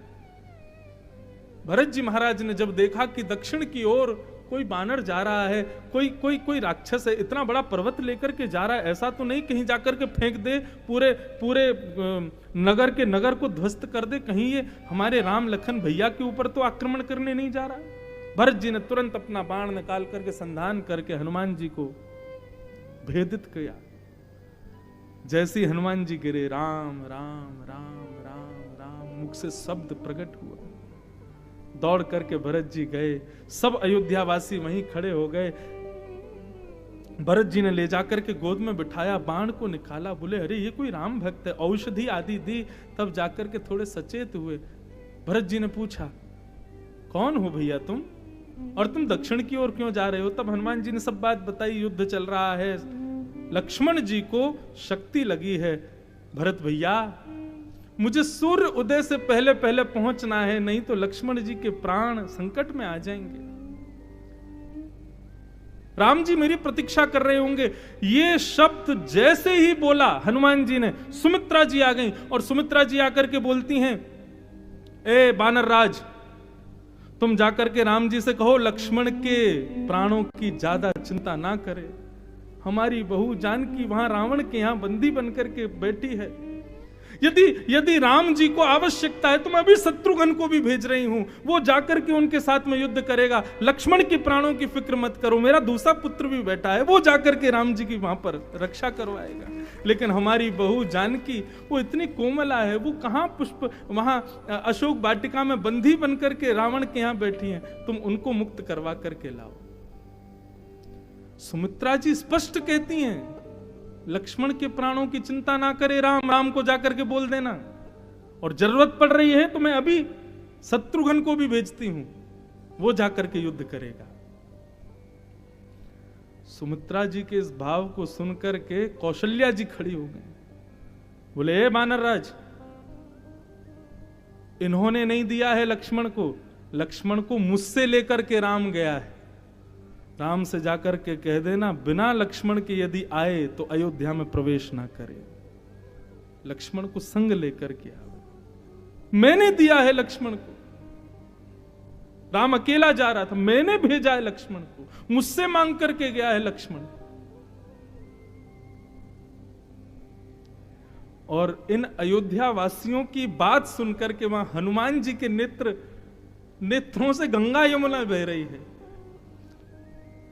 भरत जी महाराज ने जब देखा कि दक्षिण की ओर कोई बानर जा रहा है, कोई राक्षस है, इतना बड़ा पर्वत लेकर के जा रहा है, ऐसा तो नहीं कहीं जाकर के फेंक दे, पूरे नगर के नगर को ध्वस्त कर दे, कहीं ये हमारे राम लखन भैया के ऊपर तो आक्रमण करने नहीं जा रहा। भरत जी ने तुरंत अपना बाण निकाल करके संधान करके हनुमान जी को भेदित किया। जैसे ही हनुमान जी गिरे, राम राम राम राम राम मुख से शब्द प्रकट हुआ। दौड़ करके भरत जी गए, सब अयोध्यावासी वहीं खड़े हो गए। भरत जी ने ले जाकर के गोद में बिठाया, बाण को निकाला, बोले अरे ये कोई राम भक्त है, औषधि आदि दी, तब जाकर के थोड़े सचेत हुए। भरत जी ने पूछा कौन हो भैया तुम, और तुम दक्षिण की ओर क्यों जा रहे हो? तब हनुमान जी ने सब बात बताई, युद्ध चल रहा है, लक्ष्मण जी को शक्ति लगी है। भरत भैया मुझे सूर्य उदय से पहले पहले पहुंचना है, नहीं तो लक्ष्मण जी के प्राण संकट में आ जाएंगे। राम जी मेरी प्रतीक्षा कर रहे होंगे। ये शब्द जैसे ही बोला हनुमान जी ने, सुमित्रा जी आ गईं, और सुमित्रा जी आकर के बोलती हैं, ए बानर राज, तुम जाकर के राम जी से कहो लक्ष्मण के प्राणों की ज्यादा चिंता ना करे। हमारी बहू जानकी वहां रावण के यहां बंदी बनकर के बैठी है। यदि राम जी को आवश्यकता है तो मैं अभी शत्रुघ्न को भी भेज रही हूं, वो जाकर के उनके साथ में युद्ध करेगा। लक्ष्मण की प्राणों की फिक्र मत करो, मेरा दूसरा पुत्र भी बैठा है, वो जाकर के राम जी की वहां पर रक्षा करवाएगा। लेकिन हमारी बहू जानकी वो इतनी कोमला है, वो कहां पुष्प वहां अशोक वाटिका में बंदी बनकर के रावण के यहां बैठी हैं, तुम उनको मुक्त करवा करके लाओ। सुमित्रा जी स्पष्ट कहती हैं लक्ष्मण के प्राणों की चिंता ना करे, राम को जाकर के बोल देना, और जरूरत पड़ रही है तो मैं अभी शत्रुघ्न को भी भेजती हूं, वो जाकर के युद्ध करेगा। सुमित्रा जी के इस भाव को सुनकर के कौशल्या जी खड़ी हो गई, बोले ए बानर राज, इन्होंने नहीं दिया है लक्ष्मण को मुझसे लेकर के राम गया है। राम से जाकर के कह देना बिना लक्ष्मण के यदि आए तो अयोध्या में प्रवेश ना करे, लक्ष्मण को संग लेकर के आवे। मैंने दिया है लक्ष्मण को, राम अकेला जा रहा था, मैंने भेजा है लक्ष्मण को, मुझसे मांग करके गया है लक्ष्मण। और इन अयोध्या वासियों की बात सुनकर के वहां हनुमान जी के नेत्रों से गंगा यमुना बह रही है।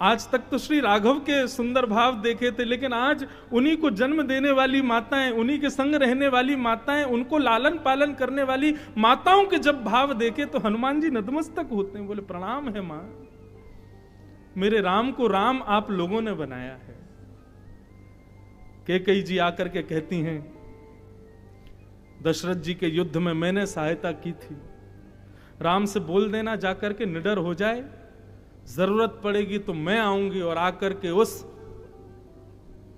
आज तक तो श्री राघव के सुंदर भाव देखे थे, लेकिन आज उन्हीं को जन्म देने वाली माताएं, उन्हीं के संग रहने वाली माताएं, उनको लालन पालन करने वाली माताओं के जब भाव देखे तो हनुमान जी नतमस्तक होते हैं, बोले प्रणाम है मां, मेरे राम को राम आप लोगों ने बनाया है। कैकेयी जी आकर के कहती हैं दशरथ जी के युद्ध में मैंने सहायता की थी, राम से बोल देना जाकर के निडर हो जाए, जरूरत पड़ेगी तो मैं आऊंगी और आकर के उस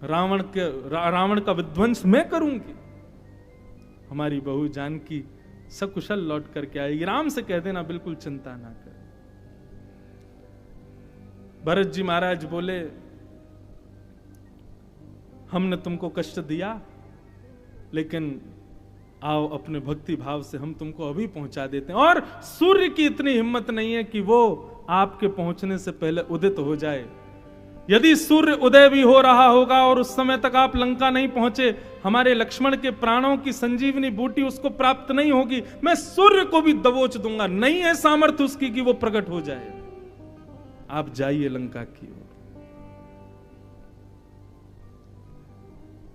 रावण का विध्वंस मैं करूंगी। हमारी बहू जानकी सकुशल लौट करके आएगी, राम से कह देना बिल्कुल चिंता ना करे। भरत जी महाराज बोले हमने तुमको कष्ट दिया, लेकिन आओ अपने भक्ति भाव से हम तुमको अभी पहुंचा देते हैं। और सूर्य की इतनी हिम्मत नहीं है कि वो आपके पहुंचने से पहले उदित हो जाए। यदि सूर्य उदय भी हो रहा होगा और उस समय तक आप लंका नहीं पहुंचे, हमारे लक्ष्मण के प्राणों की संजीवनी बूटी उसको प्राप्त नहीं होगी, मैं सूर्य को भी दबोच दूंगा, नहीं है सामर्थ्य उसकी कि वो प्रकट हो जाए। आप जाइए लंका की ओर।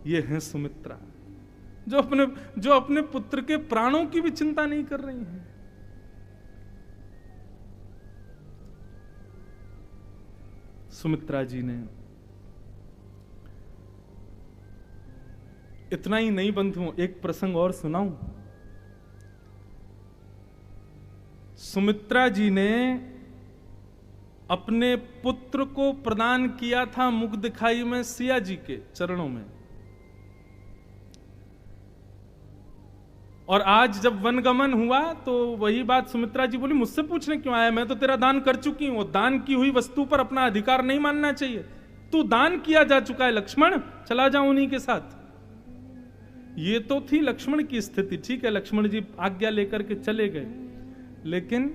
ये है सुमित्रा जो अपने पुत्र के प्राणों की भी चिंता नहीं कर रही हैं। सुमित्रा जी ने इतना ही नहीं बंधुओं, एक प्रसंग और सुनाऊं। सुमित्रा जी ने अपने पुत्र को प्रदान किया था मुख दिखाई में सिया जी के चरणों में, और आज जब वनगमन हुआ तो वही बात सुमित्रा जी बोली, मुझसे पूछने क्यों आया, मैं तो तेरा दान कर चुकी हूं। दान की हुई वस्तु पर अपना अधिकार नहीं मानना चाहिए, तू दान किया जा चुका है लक्ष्मण, चला जा उन्हीं के साथ। ये तो थी लक्ष्मण की स्थिति। ठीक है, लक्ष्मण जी आज्ञा लेकर के चले गए, लेकिन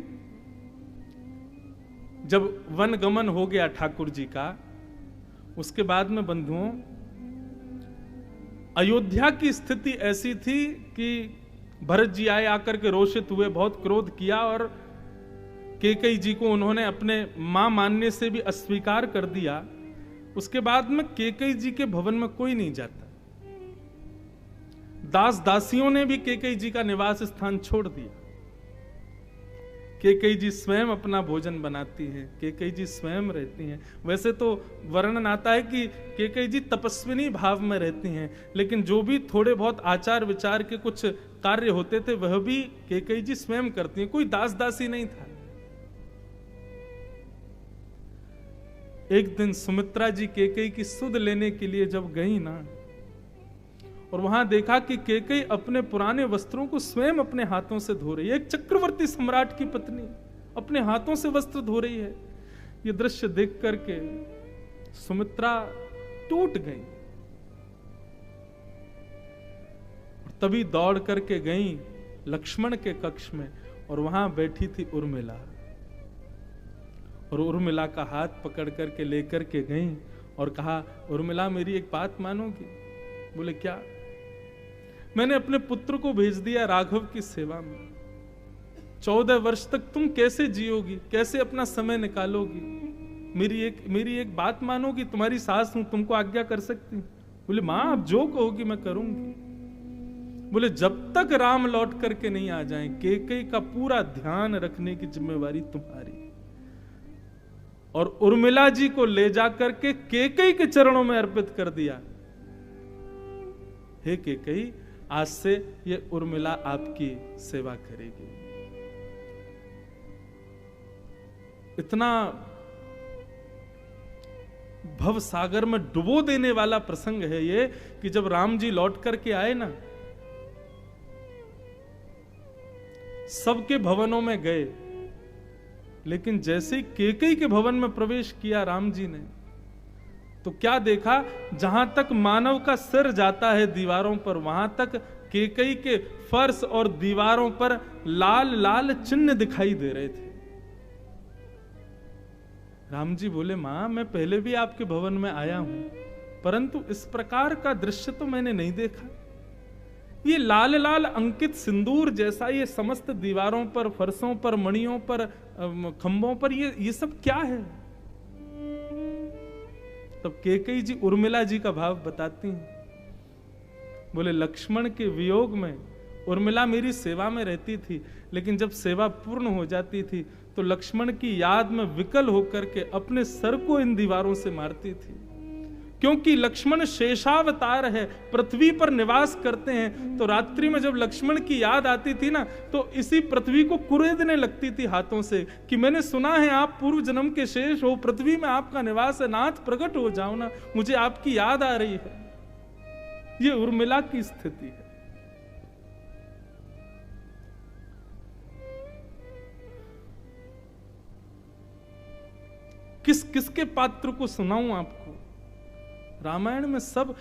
जब वनगमन हो गया ठाकुर जी का, उसके बाद में बंधुओं अयोध्या की स्थिति ऐसी थी कि भरत जी आए, आकर के रोषित हुए, बहुत क्रोध किया और कैकेयी जी को उन्होंने अपने मां मानने से भी अस्वीकार कर दिया। उसके बाद में कैकेयी जी के भवन में कोई नहीं जाता, दास दासियों ने भी कैकेयी जी का निवास स्थान छोड़ दिया। कैकेयी जी स्वयं अपना भोजन बनाती हैं, कैकेयी जी स्वयं रहती हैं। वैसे तो वर्णन आता है कि कैकेयी जी तपस्विनी भाव में रहती हैं, लेकिन जो भी थोड़े बहुत आचार विचार के कुछ कार्य होते थे वह भी कैकेयी जी स्वयं करती हैं, कोई दास दासी नहीं था। एक दिन सुमित्रा जी कैकेयी की सुध लेने के लिए जब गई ना, और वहां देखा कि कैकेयी अपने पुराने वस्त्रों को स्वयं अपने हाथों से धो रही है। एक चक्रवर्ती सम्राट की पत्नी अपने हाथों से वस्त्र धो रही है। यह दृश्य देख करके सुमित्रा टूट गई, तभी दौड़ करके गई लक्ष्मण के कक्ष में, और वहां बैठी थी उर्मिला, और उर्मिला का हाथ पकड़ करके लेकर के गई और कहा, उर्मिला मेरी एक बात मानोगी? बोले क्या? मैंने अपने पुत्र को भेज दिया राघव की सेवा में, 14 वर्ष तक तुम कैसे जियोगी, कैसे अपना समय निकालोगी? मेरी एक बात मानोगी? तुम्हारी सास हूं, तुमको आज्ञा कर सकती। बोले मां आप जो कहोगी मैं करूंगी। बोले जब तक राम लौट करके नहीं आ जाएं, कैकेयी का पूरा ध्यान रखने की जिम्मेवारी तुम्हारी। और उर्मिला जी को ले जाकर के कैकेयी के चरणों में अर्पित कर दिया। हे कैकेयी, आज से ये उर्मिला आपकी सेवा करेगी। इतना भव सागर में डुबो देने वाला प्रसंग है ये, कि जब राम जी लौट करके आए ना, सबके भवनों में गए, लेकिन जैसे ही कैकेयी के भवन में प्रवेश किया राम जी ने, तो क्या देखा, जहां तक मानव का सिर जाता है दीवारों पर, वहां तक कैकेयी के फर्श और दीवारों पर लाल लाल चिन्ह दिखाई दे रहे थे। राम जी बोले मां मैं पहले भी आपके भवन में आया हूं, परंतु इस प्रकार का दृश्य तो मैंने नहीं देखा। ये लाल लाल अंकित सिंदूर जैसा ये समस्त दीवारों पर, फर्शों पर, मणियों पर, खंभों पर, ये सब क्या है? तब कैकेयी जी उर्मिला जी का भाव बताती हैं। बोले लक्ष्मण के वियोग में उर्मिला मेरी सेवा में रहती थी, लेकिन जब सेवा पूर्ण हो जाती थी तो लक्ष्मण की याद में विकल होकर के अपने सर को इन दीवारों से मारती थी। क्योंकि लक्ष्मण शेषावतार है, पृथ्वी पर निवास करते हैं, तो रात्रि में जब लक्ष्मण की याद आती थी ना, तो इसी पृथ्वी को कुरेदने लगती थी हाथों से कि मैंने सुना है आप पूर्व जन्म के शेष हो, पृथ्वी में आपका निवास है, नाथ प्रकट हो जाओ ना, मुझे आपकी याद आ रही है। ये उर्मिला की स्थिति है। किसके पात्र को सुनाऊं आपको? रामायण में सब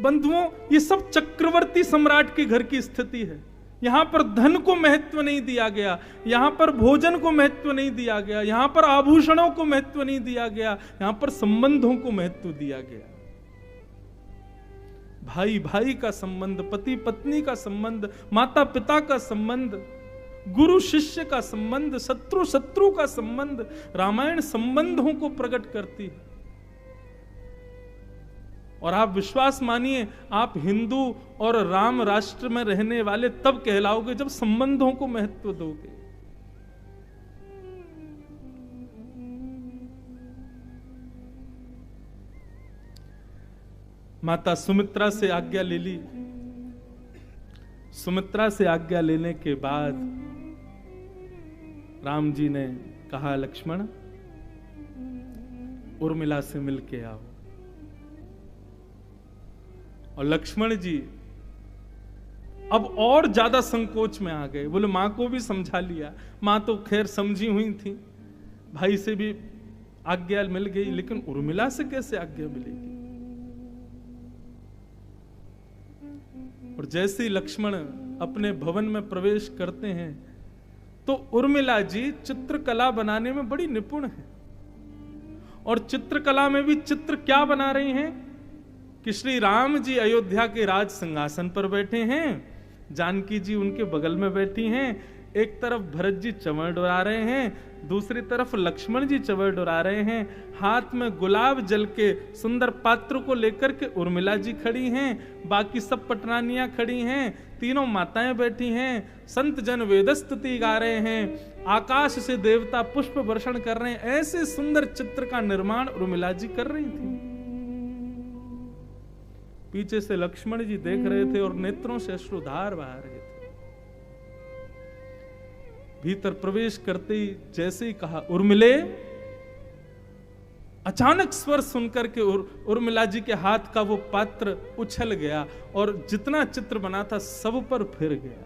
बंधुओं, ये सब चक्रवर्ती सम्राट के घर की स्थिति है। यहां पर धन को महत्व नहीं दिया गया, यहां पर भोजन को महत्व नहीं दिया गया, यहां पर आभूषणों को महत्व नहीं दिया गया, यहां पर संबंधों को महत्व दिया गया। भाई भाई का संबंध, पति पत्नी का संबंध, माता पिता का संबंध, गुरु शिष्य का संबंध, शत्रु शत्रु का संबंध। रामायण संबंधों को प्रकट करती है। और आप विश्वास मानिए, आप हिंदू और राम राष्ट्र में रहने वाले तब कहलाओगे जब संबंधों को महत्व दोगे। माता सुमित्रा से आज्ञा ले ली। सुमित्रा से आज्ञा लेने के बाद राम जी ने कहा लक्ष्मण उर्मिला से मिलके आओ। और लक्ष्मण जी अब और ज्यादा संकोच में आ गए। बोले मां को भी समझा लिया, मां तो खैर समझी हुई थी, भाई से भी आज्ञा मिल गई, लेकिन उर्मिला से कैसे आज्ञा मिलेगी। और जैसे ही लक्ष्मण अपने भवन में प्रवेश करते हैं तो उर्मिला जी चित्रकला बनाने में बड़ी निपुण है। और चित्रकला में भी चित्र क्या बना रही हैं कि श्री राम जी अयोध्या के राज सिंहासन पर बैठे हैं, जानकी जी उनके बगल में बैठी हैं, एक तरफ भरत जी चंवर डुरा रहे हैं, दूसरी तरफ लक्ष्मण जी चंवर डुरा रहे हैं, हाथ में गुलाब जल के सुंदर पात्र को लेकर के उर्मिला जी खड़ी हैं, बाकी सब पटरानियां खड़ी हैं, तीनों माताएं बैठी हैं, संत जन वेदस्तुति गा रहे हैं, आकाश से देवता पुष्प वर्षण कर रहे हैं। ऐसे सुंदर चित्र का निर्माण उर्मिला जी कर रही थी। पीछे से लक्ष्मण जी देख रहे थे और नेत्रों से अश्रुधार बहा रहे थे। भीतर प्रवेश करते ही जैसे ही कहा उर्मिले, अचानक स्वर सुनकर के उर्मिला जी के हाथ का वो पात्र उछल गया और जितना चित्र बना था सब पर फिर गया।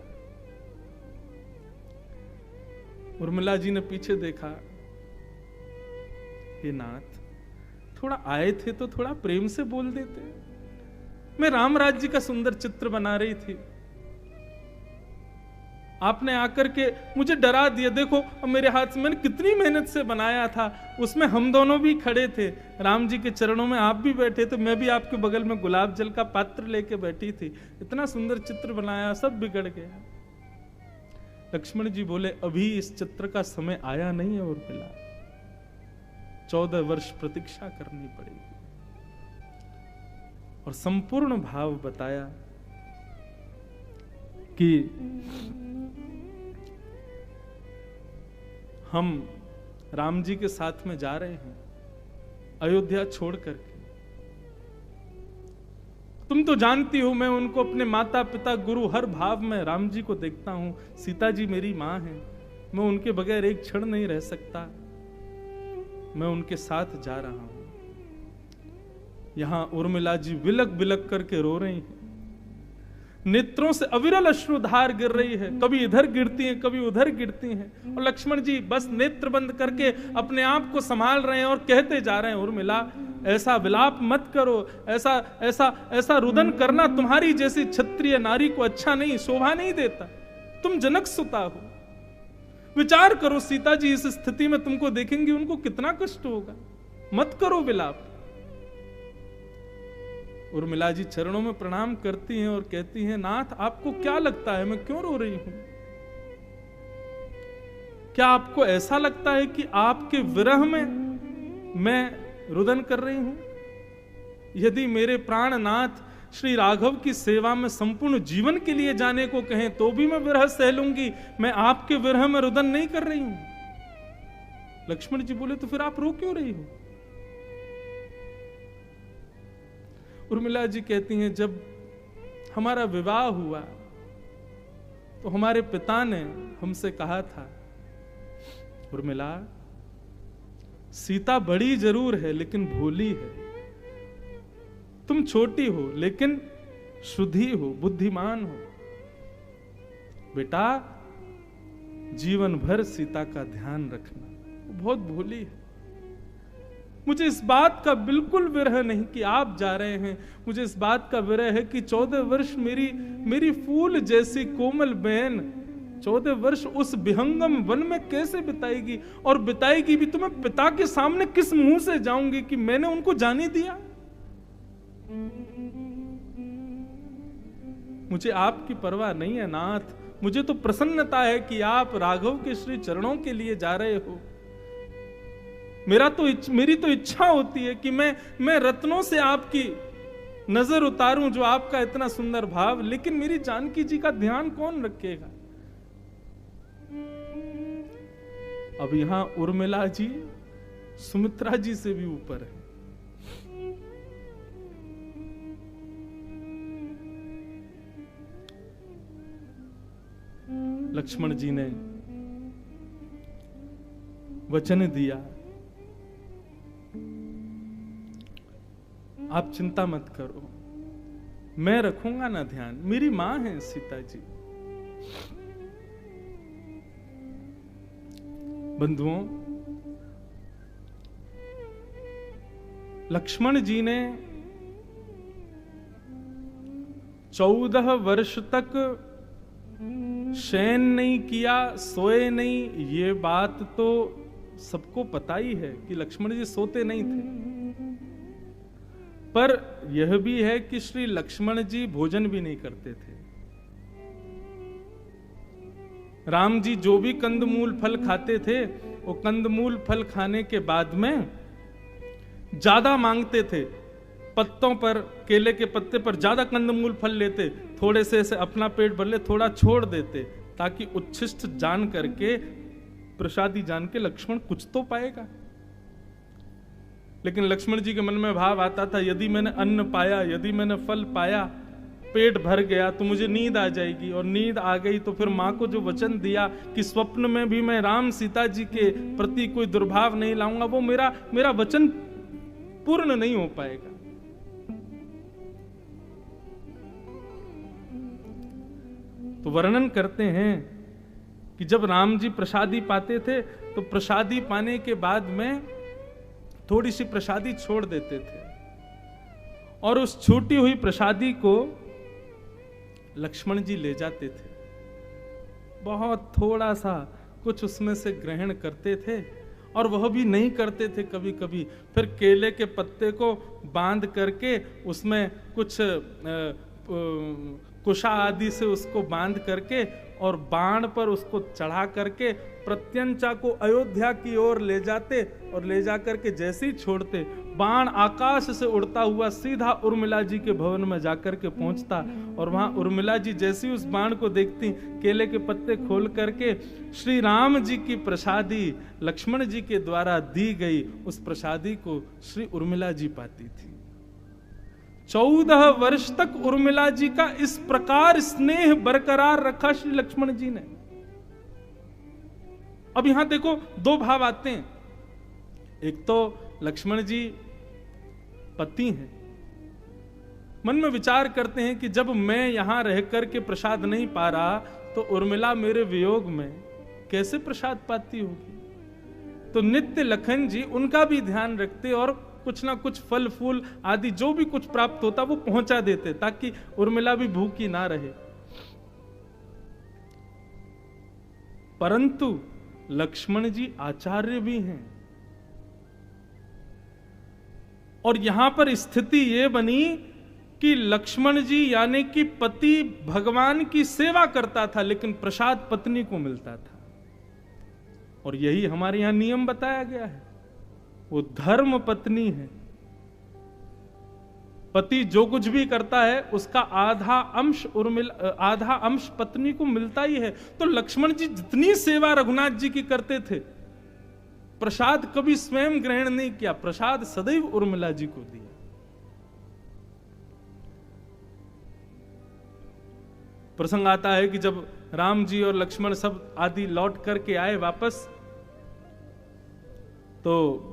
उर्मिला जी ने पीछे देखा, हे नाथ, थोड़ा आए थे तो थोड़ा प्रेम से बोल देते, मैं रामराज जी का सुंदर चित्र बना रही थी, आपने आकर के मुझे डरा दिया। देखो अब मेरे हाथ से मैंने कितनी मेहनत से बनाया था, उसमें हम दोनों भी खड़े थे, राम जी के चरणों में आप भी बैठे थे, मैं भी आपके बगल में गुलाब जल का पात्र लेके बैठी थी, इतना सुंदर चित्र बनाया, सब बिगड़ गया। लक्ष्मण जी बोले अभी इस चित्र का समय आया नहीं है उर्मिला, 14 वर्ष प्रतीक्षा करनी पड़ेगी। और संपूर्ण भाव बताया कि हम राम जी के साथ में जा रहे हैं अयोध्या छोड़ करके। तुम तो जानती हो मैं उनको अपने माता पिता गुरु हर भाव में राम जी को देखता हूं, सीता जी मेरी मां है, मैं उनके बगैर एक क्षण नहीं रह सकता, मैं उनके साथ जा रहा हूं। यहां उर्मिला जी बिलक बिलक करके रो रही हैं, नेत्रों से अविरल अश्रुधार गिर रही है, कभी इधर गिरती हैं कभी उधर गिरती हैं। और लक्ष्मण जी बस नेत्र बंद करके अपने आप को संभाल रहे हैं और कहते जा रहे हैं उर्मिला ऐसा विलाप मत करो, ऐसा ऐसा ऐसा रुदन करना तुम्हारी जैसी क्षत्रिय नारी को अच्छा नहीं, शोभा नहीं देता, तुम जनक सुता हो, विचार करो सीता जी इस स्थिति में तुमको देखेंगी उनको कितना कष्ट होगा, मत करो विलाप। उर्मिला जी चरणों में प्रणाम करती हैं और कहती हैं नाथ आपको क्या लगता है मैं क्यों रो रही हूं? क्या आपको ऐसा लगता है कि आपके विरह में मैं रुदन कर रही हूं? यदि मेरे प्राणनाथ श्री राघव की सेवा में संपूर्ण जीवन के लिए जाने को कहें तो भी मैं विरह सह लूंगी, मैं आपके विरह में रुदन नहीं कर रही हूं। लक्ष्मण जी बोले तो फिर आप रो क्यों रही हो? उर्मिला जी कहती हैं जब हमारा विवाह हुआ तो हमारे पिता ने हमसे कहा था उर्मिला सीता बड़ी जरूर है लेकिन भोली है, तुम छोटी हो लेकिन शुद्धि हो, बुद्धिमान हो, बेटा जीवन भर सीता का ध्यान रखना, वो बहुत भोली है। मुझे इस बात का बिल्कुल विरह नहीं कि आप जा रहे हैं, मुझे इस बात का विरह है कि 14 वर्ष मेरी फूल जैसी कोमल बहन 14 वर्ष उस विहंगम वन में कैसे बिताएगी, और बिताएगी भी तो मैं पिता के सामने किस मुंह से जाऊंगी कि मैंने उनको जाने दिया। मुझे आपकी परवाह नहीं है नाथ, मुझे तो प्रसन्नता है कि आप राघव के श्री चरणों के लिए जा रहे हो। मेरी तो इच्छा होती है कि मैं रत्नों से आपकी नजर उतारूं जो आपका इतना सुंदर भाव, लेकिन मेरी जानकी जी का ध्यान कौन रखेगा। अब यहां उर्मिला जी सुमित्रा जी से भी ऊपर है। लक्ष्मण जी ने वचन दिया आप चिंता मत करो, मैं रखूंगा ना ध्यान, मेरी मां है सीता जी। बंधुओं, लक्ष्मण जी ने 14 वर्ष तक शयन नहीं किया, सोए नहीं। ये बात तो सबको पता ही है कि लक्ष्मण जी सोते नहीं थे। पर यह भी है कि श्री लक्ष्मण जी भोजन भी नहीं करते थे। राम जी जो भी कंदमूल फल खाते थे, वो कंदमूल फल खाने के बाद में ज्यादा मांगते थे। पत्तों पर, केले के पत्ते पर ज्यादा कंदमूल फल लेते, थोड़े से अपना पेट भर ले, थोड़ा छोड़ देते, ताकि उच्छिष्ट जान करके, प्रसादी जान के लक्ष्मण कुछ तो पाएगा। लेकिन लक्ष्मण जी के मन में भाव आता था, यदि मैंने अन्न पाया, यदि मैंने फल पाया, पेट भर गया तो मुझे नींद आ जाएगी, और नींद आ गई तो फिर मां को जो वचन दिया कि स्वप्न में भी मैं राम सीता जी के प्रति कोई दुर्भाव नहीं लाऊंगा, वो मेरा वचन पूर्ण नहीं हो पाएगा। तो वर्णन करते हैं कि जब राम जी प्रसादी पाते थे तो प्रसादी पाने के बाद में थोड़ी सी प्रसादी छोड़ देते थे, और उस छूटी हुई प्रसादी को लक्ष्मण जी ले जाते थे। बहुत थोड़ा सा कुछ उसमें से ग्रहण करते थे, और वह भी नहीं करते थे कभी कभी। फिर केले के पत्ते को बांध करके उसमें कुछ कुशा आदि से उसको बांध करके और बाण पर उसको चढ़ा करके प्रत्यंचा को अयोध्या की ओर ले जाते, और ले जाकर के जैसे ही छोड़ते, बाण आकाश से उड़ता हुआ सीधा उर्मिला जी के भवन में जाकर के पहुंचता। और वहां उर्मिला जी जैसी उस बाण को देखती, केले के पत्ते खोल करके श्री राम जी की प्रसादी लक्ष्मण जी के द्वारा दी गई उस प्रसादी को श्री उर्मिला जी पाती थी। 14 वर्ष तक उर्मिला जी का इस प्रकार स्नेह बरकरार रखा श्री लक्ष्मण जी ने। अब यहां देखो दो भाव आते हैं। एक तो लक्ष्मण जी पति हैं, मन में विचार करते हैं कि जब मैं यहां रह करके प्रसाद नहीं पा रहा तो उर्मिला मेरे वियोग में कैसे प्रसाद पाती होगी। तो नित्य लखन जी उनका भी ध्यान रखते और कुछ ना कुछ फल फूल आदि जो भी कुछ प्राप्त होता वो पहुंचा देते, ताकि उर्मिला भी भूखी ना रहे। परंतु लक्ष्मण जी आचार्य भी हैं, और यहां पर स्थिति यह बनी कि लक्ष्मण जी यानी कि पति भगवान की सेवा करता था, लेकिन प्रसाद पत्नी को मिलता था। और यही हमारे यहां नियम बताया गया है, वो धर्म पत्नी है। पति जो कुछ भी करता है उसका आधा अंश पत्नी को मिलता ही है। तो लक्ष्मण जी जितनी सेवा रघुनाथ जी की करते थे, प्रसाद कभी स्वयं ग्रहण नहीं किया, प्रसाद सदैव उर्मिला जी को दिया। प्रसंग आता है कि जब राम जी और लक्ष्मण सब आदि लौट करके आए वापस, तो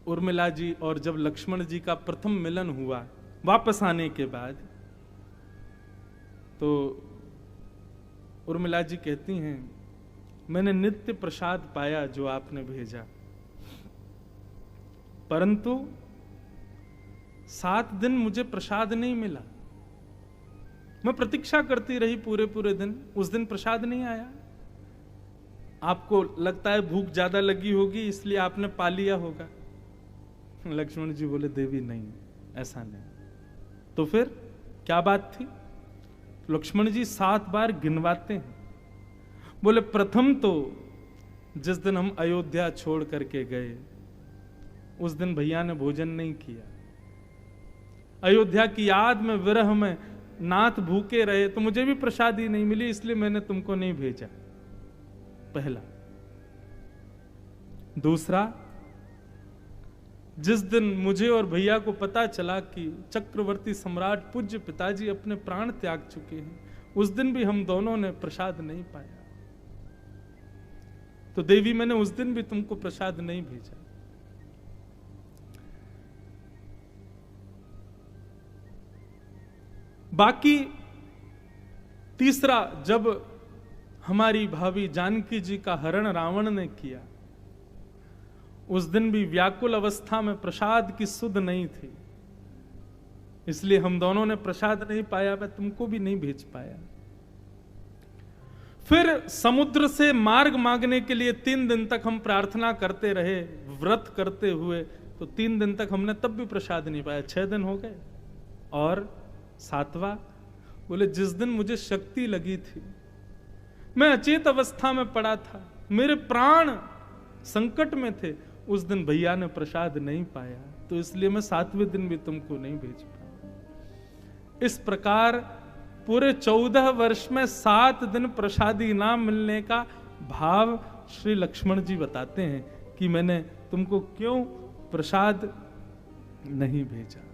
उर्मिला जी और जब लक्ष्मण जी का प्रथम मिलन हुआ वापस आने के बाद, तो उर्मिला जी कहती हैं, मैंने नित्य प्रसाद पाया जो आपने भेजा, परंतु 7 दिन मुझे प्रसाद नहीं मिला। मैं प्रतीक्षा करती रही पूरे दिन, उस दिन प्रसाद नहीं आया। आपको लगता है भूख ज्यादा लगी होगी इसलिए आपने पा लिया होगा। लक्ष्मण जी बोले, देवी नहीं, ऐसा नहीं। तो फिर क्या बात थी? लक्ष्मण जी 7 बार गिनवाते हैं। बोले, प्रथम तो जिस दिन हम अयोध्या छोड़ करके गए उस दिन भैया ने भोजन नहीं किया। अयोध्या की याद में, विरह में नाथ भूखे रहे तो मुझे भी प्रसादी नहीं मिली, इसलिए मैंने तुमको नहीं भेजा। पहला। दूसरा, जिस दिन मुझे और भैया को पता चला कि चक्रवर्ती सम्राट पूज्य पिताजी अपने प्राण त्याग चुके हैं, उस दिन भी हम दोनों ने प्रसाद नहीं पाया। तो देवी, मैंने उस दिन भी तुमको प्रसाद नहीं भेजा। बाकी तीसरा, जब हमारी भाभी जानकी जी का हरण रावण ने किया, उस दिन भी व्याकुल अवस्था में प्रसाद की सुध नहीं थी, इसलिए हम दोनों ने प्रसाद नहीं पाया, मैं तुमको भी नहीं भेज पाया। फिर समुद्र से मार्ग मांगने के लिए 3 दिन तक हम प्रार्थना करते रहे, व्रत करते हुए, तो 3 दिन तक हमने तब भी प्रसाद नहीं पाया। 6 दिन हो गए, और 7वां बोले जिस दिन मुझे शक्ति लगी थी, मैं अचेत अवस्था में पड़ा था, मेरे प्राण संकट में थे, उस दिन भैया ने प्रसाद नहीं पाया, तो इसलिए मैं 7वें दिन भी तुमको नहीं भेज पाया। इस प्रकार पूरे 14 वर्ष में 7 दिन प्रसादी ना मिलने का भाव श्री लक्ष्मण जी बताते हैं कि मैंने तुमको क्यों प्रसाद नहीं भेजा।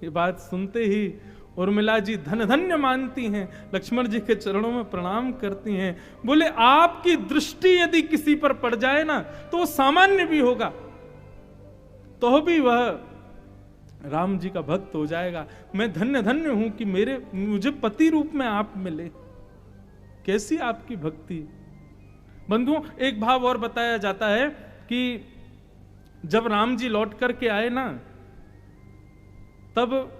ये बात सुनते ही उर्मिला जी धन धन्य मानती हैं, लक्ष्मण जी के चरणों में प्रणाम करती हैं, बोले आपकी दृष्टि यदि किसी पर पड़ जाए ना तो सामान्य भी होगा, तो भी वह राम जी का भक्त हो जाएगा। मैं धन्य धन्य हूं कि मुझे पति रूप में आप मिले। कैसी आपकी भक्ति। बंधुओं, एक भाव और बताया जाता है कि जब राम जी लौट करके आए ना, तब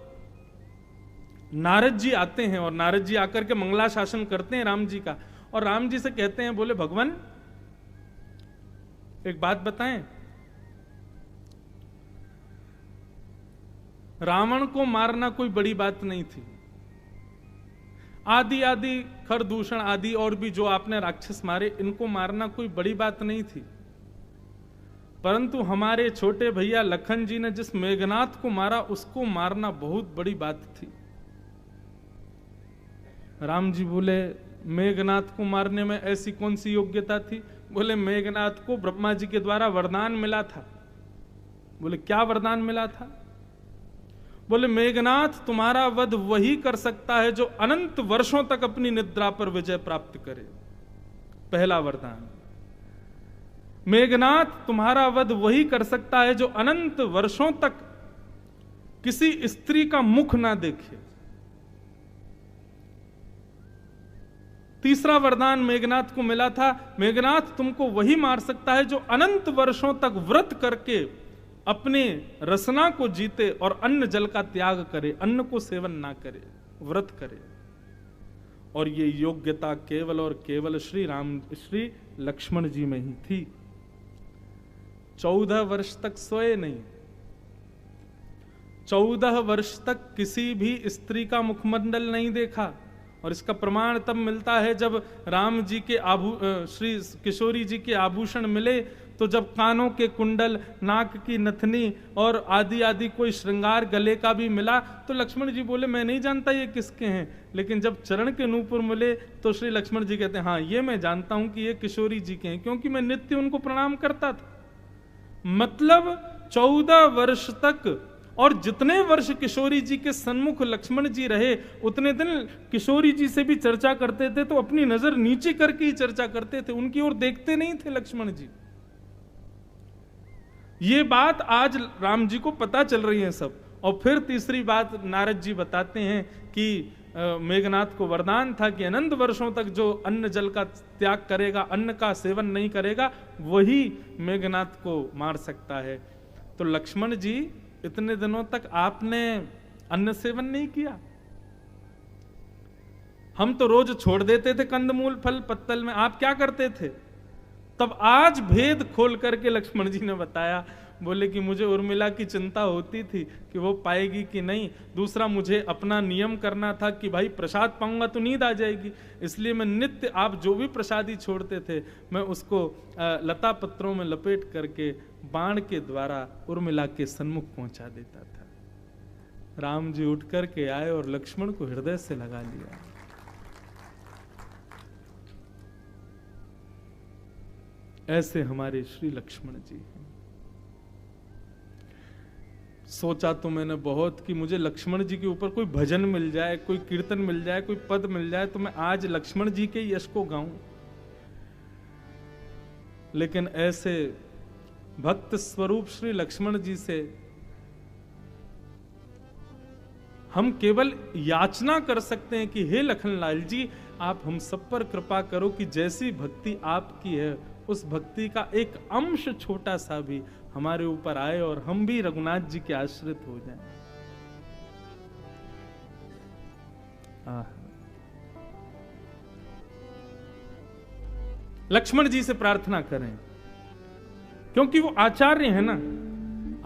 नारद जी आते हैं, और नारद जी आकर के मंगलाशासन करते हैं राम जी का, और राम जी से कहते हैं, बोले भगवान एक बात बताएं, रावण को मारना कोई बड़ी बात नहीं थी, आदि आदि खरदूषण आदि और भी जो आपने राक्षस मारे, इनको मारना कोई बड़ी बात नहीं थी, परंतु हमारे छोटे भैया लखन जी ने जिस मेघनाथ को मारा, उसको मारना बहुत बड़ी बात थी। राम जी बोले मेघनाथ को मारने में ऐसी कौन सी योग्यता थी? बोले मेघनाथ को ब्रह्मा जी के द्वारा वरदान मिला था। बोले क्या वरदान मिला था? बोले मेघनाथ तुम्हारा वध वही कर सकता है जो अनंत वर्षों तक अपनी निद्रा पर विजय प्राप्त करे। पहला वरदान, मेघनाथ तुम्हारा वध वही कर सकता है जो अनंत वर्षों तक किसी स्त्री का मुख ना देखे। तीसरा वरदान मेघनाथ को मिला था, मेघनाथ तुमको वही मार सकता है जो अनंत वर्षों तक व्रत करके अपने रसना को जीते और अन्न जल का त्याग करे, अन्न को सेवन ना करे, व्रत करे। और ये योग्यता केवल और केवल श्री लक्ष्मण जी में ही थी। 14 वर्ष तक सोए नहीं, 14 वर्ष तक किसी भी स्त्री का मुखमंडल नहीं देखा। और इसका प्रमाण तब मिलता है जब राम जी के श्री किशोरी जी के आभूषण मिले, तो जब कानों के कुंडल, नाक की नथनी और आदि आदि कोई श्रृंगार गले का भी मिला, तो लक्ष्मण जी बोले मैं नहीं जानता ये किसके हैं। लेकिन जब चरण के नूपुर मिले तो श्री लक्ष्मण जी कहते हैं हाँ ये मैं जानता हूं कि ये किशोरी जी के हैं, क्योंकि मैं नित्य उनको प्रणाम करता था। मतलब 14 वर्ष तक, और जितने वर्ष किशोरी जी के सन्मुख लक्ष्मण जी रहे, उतने दिन किशोरी जी से भी चर्चा करते थे तो अपनी नजर नीचे करके ही चर्चा करते थे, उनकी ओर देखते नहीं थे लक्ष्मण जी। ये बात आज राम जी को पता चल रही है सब। और फिर तीसरी बात नारद जी बताते हैं कि मेघनाथ को वरदान था कि अनंत वर्षों तक जो अन्न जल का त्याग करेगा, अन्न का सेवन नहीं करेगा, वही मेघनाथ को मार सकता है। तो लक्ष्मण जी इतने दिनों तक आपने अन्न सेवन नहीं किया। हम तो रोज छोड़ देते थे कंदमूल फल पत्तल में, आप क्या करते थे? तब आज भेद खोल करके लक्ष्मण जी ने बताया। बोले कि मुझे उर्मिला की चिंता होती थी कि वो पाएगी कि नहीं, दूसरा मुझे अपना नियम करना था कि भाई प्रसाद पाऊंगा तो नींद आ जाएगी, इसलिए मैं नित्य आप जो भी प्रसादी छोड़ते थे मैं उसको लता पत्रों में लपेट करके बाण के द्वारा उर्मिला के सन्मुख पहुंचा देता था। राम जी उठ करके आए और लक्ष्मण को हृदय से लगा लिया। ऐसे हमारे श्री लक्ष्मण जी हैं। सोचा तो मैंने बहुत कि मुझे लक्ष्मण जी के ऊपर कोई भजन मिल जाए, कोई कीर्तन मिल जाए, कोई पद मिल जाए तो मैं आज लक्ष्मण जी के यश को गाऊं। लेकिन ऐसे भक्त स्वरूप श्री लक्ष्मण जी से हम केवल याचना कर सकते हैं कि हे लखनलाल जी, आप हम सब पर कृपा करो कि जैसी भक्ति आपकी है उस भक्ति का एक अंश छोटा सा भी हमारे ऊपर आए और हम भी रघुनाथ जी के आश्रित हो जाएं। लक्ष्मण जी से प्रार्थना करें, क्योंकि वो आचार्य है ना,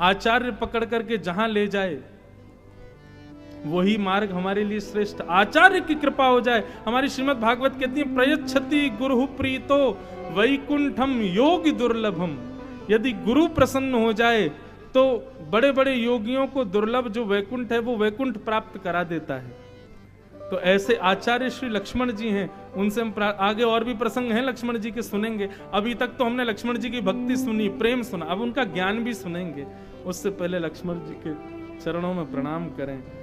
आचार्य पकड़ करके जहां ले जाए वही मार्ग हमारे लिए श्रेष्ठ। आचार्य की कृपा हो जाए। हमारी श्रीमद् भागवत कहती है, प्रयच्छति गुरु प्रीतो वैकुंठम योगी दुर्लभम। यदि गुरु प्रसन्न हो जाए तो बड़े बड़े योगियों को दुर्लभ जो वैकुंठ है वो वैकुंठ प्राप्त करा देता है। तो ऐसे आचार्य श्री लक्ष्मण जी हैं, उनसे हम आगे और भी प्रसंग हैं लक्ष्मण जी के सुनेंगे। अभी तक तो हमने लक्ष्मण जी की भक्ति सुनी, प्रेम सुना, अब उनका ज्ञान भी सुनेंगे। उससे पहले लक्ष्मण जी के चरणों में प्रणाम करें।